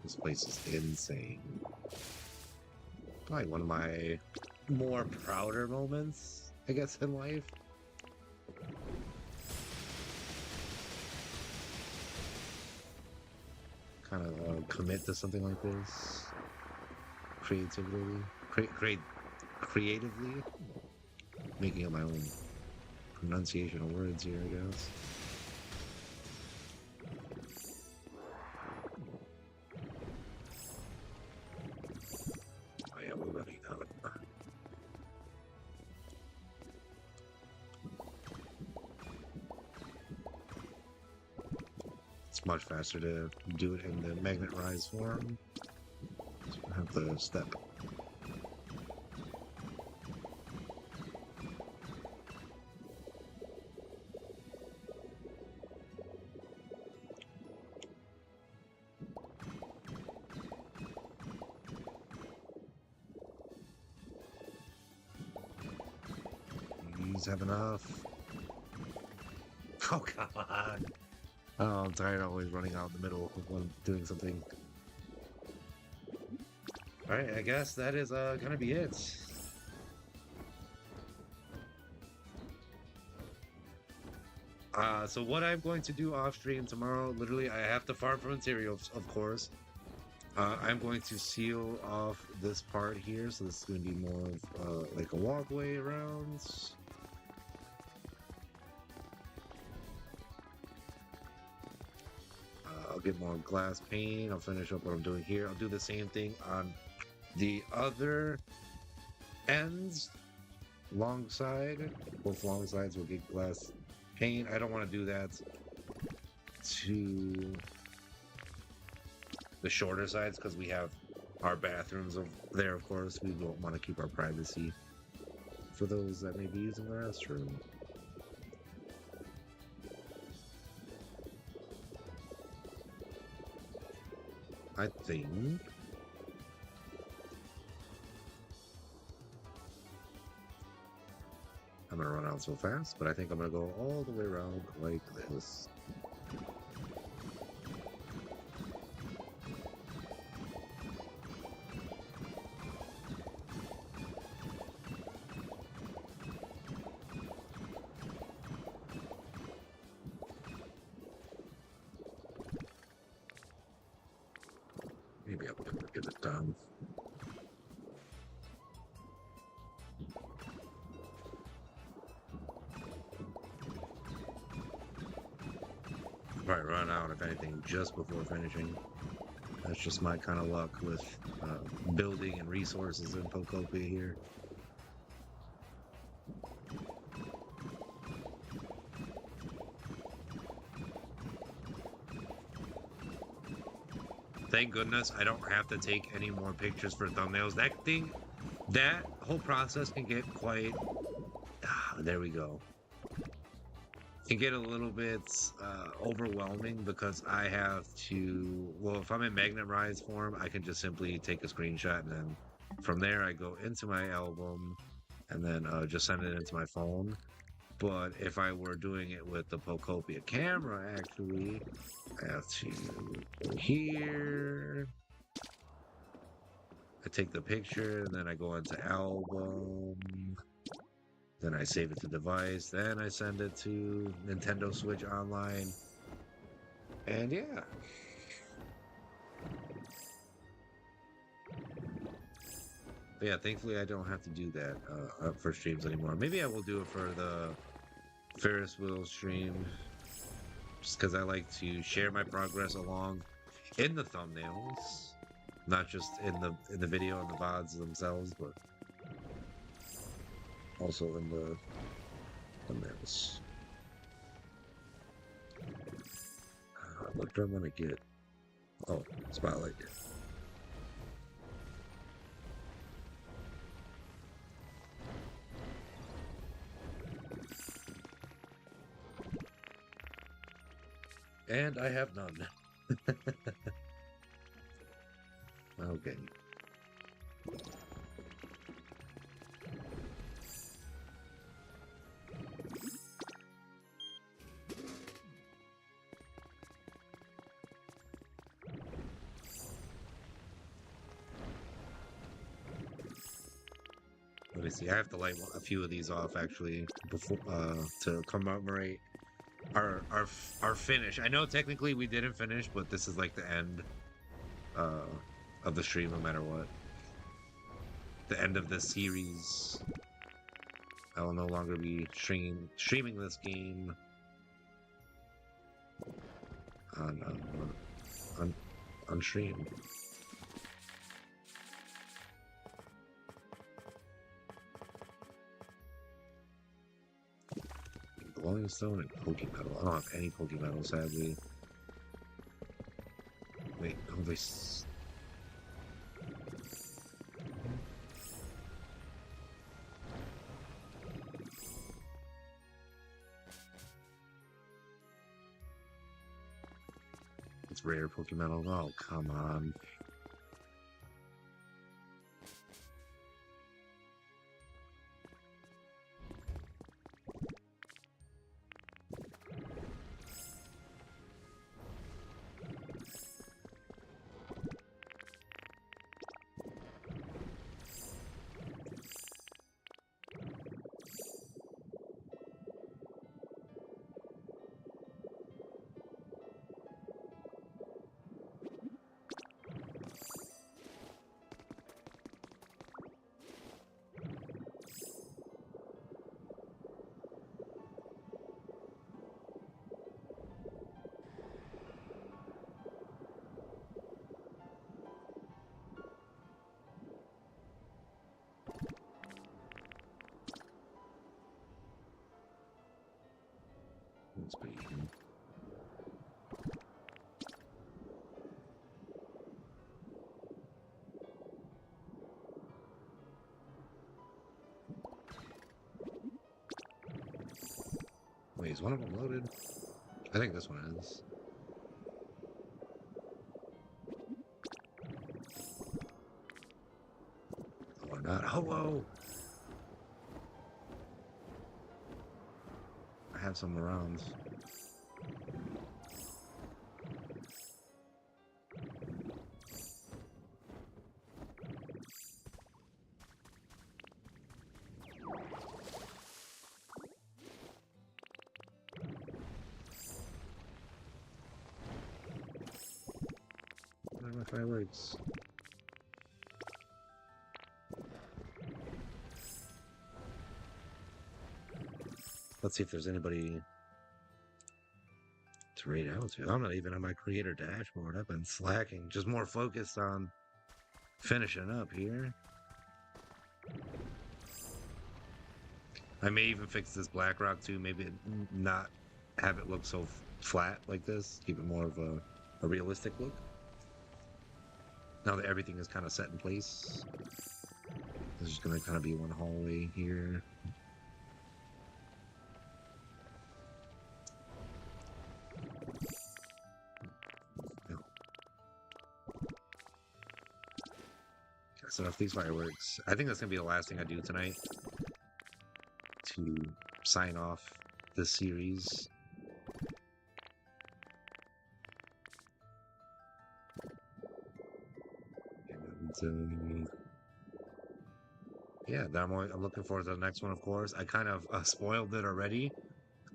This place is insane. Probably one of my more prouder moments, I guess, in life. Kind of commit to something like this. Creatively. Making up my own pronunciation of words here, I guess. Oh yeah, we're running out. It's much faster to do it in the magnet rise form. So I have the step. Have enough. Oh, come on. Oh, I'm tired of always running out in the middle when I'm doing something. Alright, I guess that is gonna be it. So what I'm going to do off stream tomorrow, literally, I have to farm for materials, of course. I'm going to seal off this part here, so this is going to be more of like a walkway around. I'll get more glass pane. I'll finish up what I'm doing here. I'll do the same thing on the other ends, long side. Both long sides will get glass pane. I don't want to do that to the shorter sides because we have our bathrooms over there, of course. We don't want to keep our privacy for those that may be using the restroom. I think I'm gonna run out so fast, but I think I'm gonna go all the way around like this. Maybe I'll be able to get it done. Probably run out, if anything, just before finishing. That's just my kind of luck with building and resources in Pokopia here. Thank goodness I don't have to take any more pictures for thumbnails. That whole process can get quite... there we go. Can get a little bit overwhelming because I have to... Well, if I'm in magnet rise form, I can just simply take a screenshot and then from there I go into my album and then just send it into my phone. But if I were doing it with the Pokopia camera, actually, I have to go here. I take the picture, and then I go into album. Then I save it to device. Then I send it to Nintendo Switch Online. And yeah. But yeah, thankfully I don't have to do that for streams anymore. Maybe I will do it for the Ferris wheel stream, just because I like to share my progress along in the thumbnails, not just in the video and the VODs themselves, but also in the thumbnails. What do I want to get? Oh, spotlight. And I have none. Okay. Let me see. I have to light a few of these off actually before to commemorate our finish. I know technically we didn't finish, but this is like the end of the stream, no matter what. The end of this series. I will no longer be streaming this game on stream. Glowing Stone and Pokemedal. I don't have any Pokemedal, sadly. Wait, oh, they... It's rare Pokemedal. Oh, come on. Wait, is one of them loaded? I think this one is. Oh, not. Hello! I have some around. fireworks. Let's see if there's anybody to raid out to. I'm not even on my creator dashboard. I've been slacking. Just more focused on finishing up here. I may even fix this black rock too. Maybe not have it look so flat like this. Keep it more of a realistic look. Now that everything is kind of set in place. There's just going to kind of be one hallway here. So if these fireworks, I think that's gonna be the last thing I do tonight to sign off this series. And yeah, I'm looking forward to the next one. Of course, I kind of spoiled it already.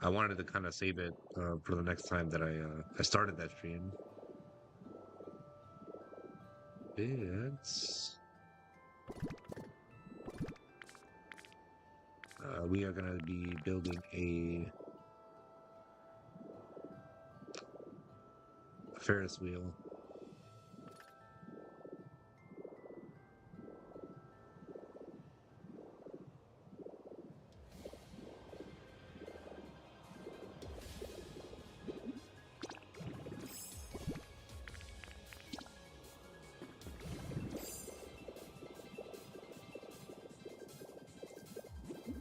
I wanted to kind of save it for the next time that I started that stream. It's we are going to be building a Ferris wheel.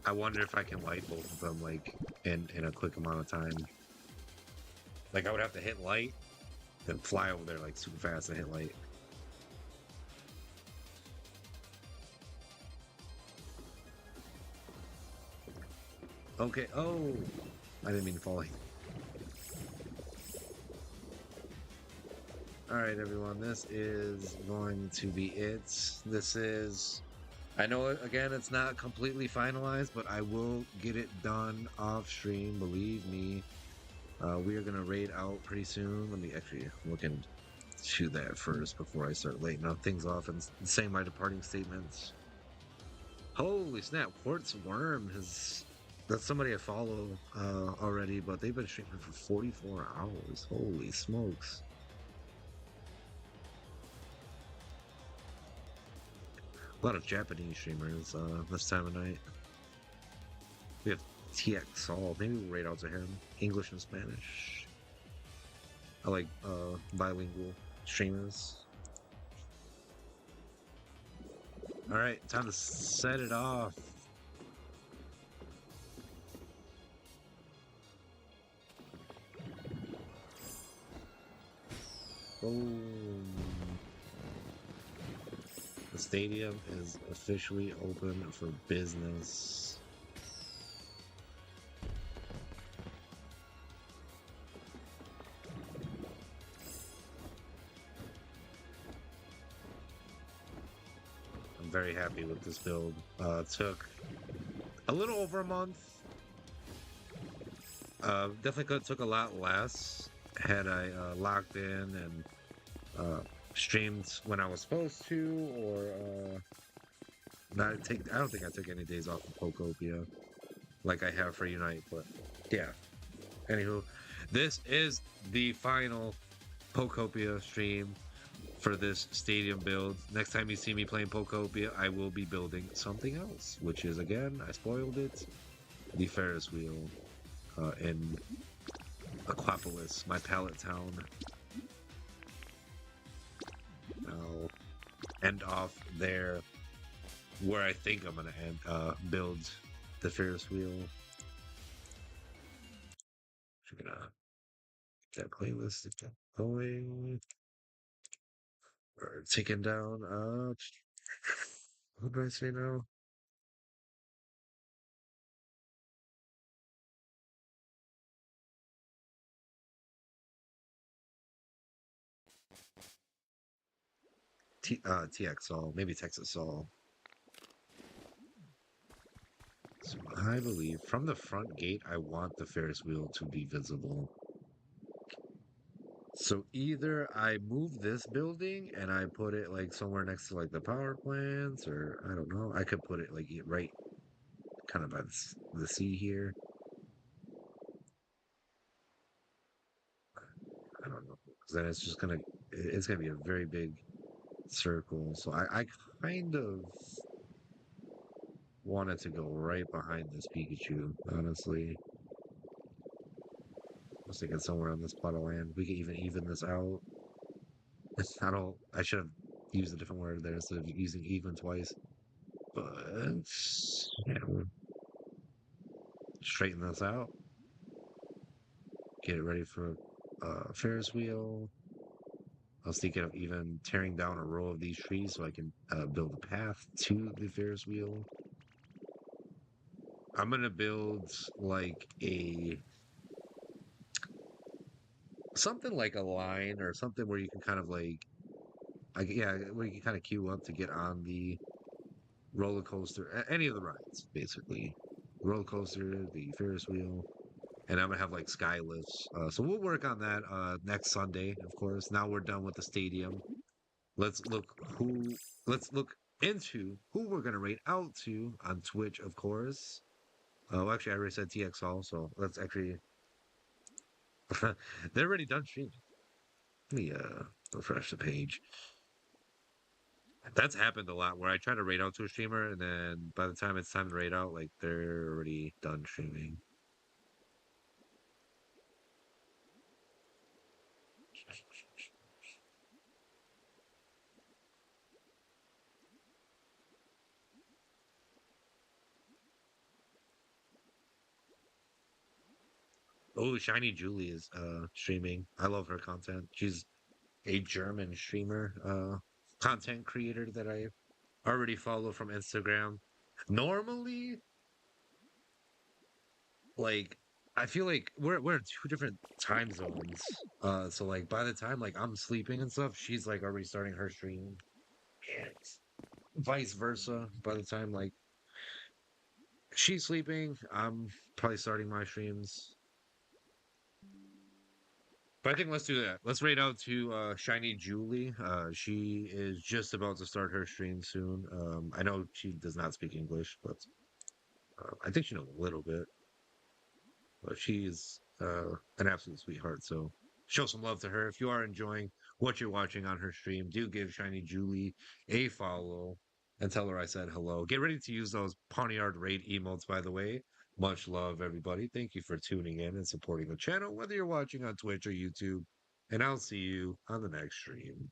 I wonder if I can light both of them like in a quick amount of time. Like I would have to hit light, then fly over there like super fast and hit light. Okay. Oh, I didn't mean to fall. All right, everyone. This is going to be it. This is. I know, again, it's not completely finalized, but I will get it done off stream. Believe me. We are going to raid out pretty soon. Let me actually look into that first before I start laying things off and saying my departing statements. Holy snap. Quartz Worm has... That's somebody I follow already, but they've been streaming for 44 hours. Holy smokes. A lot of Japanese streamers this time of night. We have TX Saul. Maybe we'll raid out to him. English and Spanish. I like bilingual streamers. Alright, time to set it off. Boom. The stadium is officially open for business. I'm very happy with this build. It took a little over a month. Definitely could have took a lot less had I locked in and streamed when I was supposed to, or not take. I don't think I took any days off of Pokopia like I have for Unite, but yeah. Anywho, this is the final Pokopia stream for this stadium build. Next time you see me playing Pokopia, I will be building something else, which is, again, I spoiled it, the Ferris wheel in Aquapolis, my pallet town. I'll end off there where I think I'm gonna build the Ferris wheel. I'm gonna get that playlist going. Or taking down what do I say now? TXL, maybe Texas Sol. So I believe from the front gate, I want the Ferris wheel to be visible. So either I move this building and I put it like somewhere next to like the power plants, or I don't know. I could put it like right kind of by the sea here. I don't know. 'Cause then it's gonna be a very big circle. So I kind of wanted to go right behind this Pikachu, honestly. I was thinking somewhere on this plot of land. We could even this out. I should have used a different word there instead of using even twice. But yeah, we'll straighten this out. Get it ready for Ferris wheel. I was thinking of even tearing down a row of these trees so I can build a path to the Ferris wheel. I'm gonna build like a something like a line or something where you can kind of yeah, where you can kind of queue up to get on the roller coaster, any of the rides, basically. Roller coaster, the Ferris wheel, and I'm gonna have like sky lifts. So we'll work on that next Sunday, of course. Now we're done with the stadium. Let's look who. Let's look into who we're gonna rate out to on Twitch, of course. Oh, actually, I already said TXL, so let's actually. They're already done streaming. Let me refresh the page. That's happened a lot where I try to rate out to a streamer, and then by the time it's time to rate out, like they're already done streaming. Oh, Shiny Julie is streaming. I love her content. She's a German streamer, content creator that I already follow from Instagram. Normally, like I feel like we're in two different time zones. So like by the time like I'm sleeping and stuff, she's like already starting her stream. And vice versa. By the time like she's sleeping, I'm probably starting my streams. But I think let's do that. Let's raid out to Shiny Julie. She is just about to start her stream soon. I know she does not speak English, but I think she knows a little bit. But she's an absolute sweetheart. So show some love to her. If you are enjoying what you're watching on her stream, do give Shiny Julie a follow and tell her I said hello. Get ready to use those Pawniard raid emotes, by the way. Much love, everybody. Thank you for tuning in and supporting the channel, whether you're watching on Twitch or YouTube. And I'll see you on the next stream.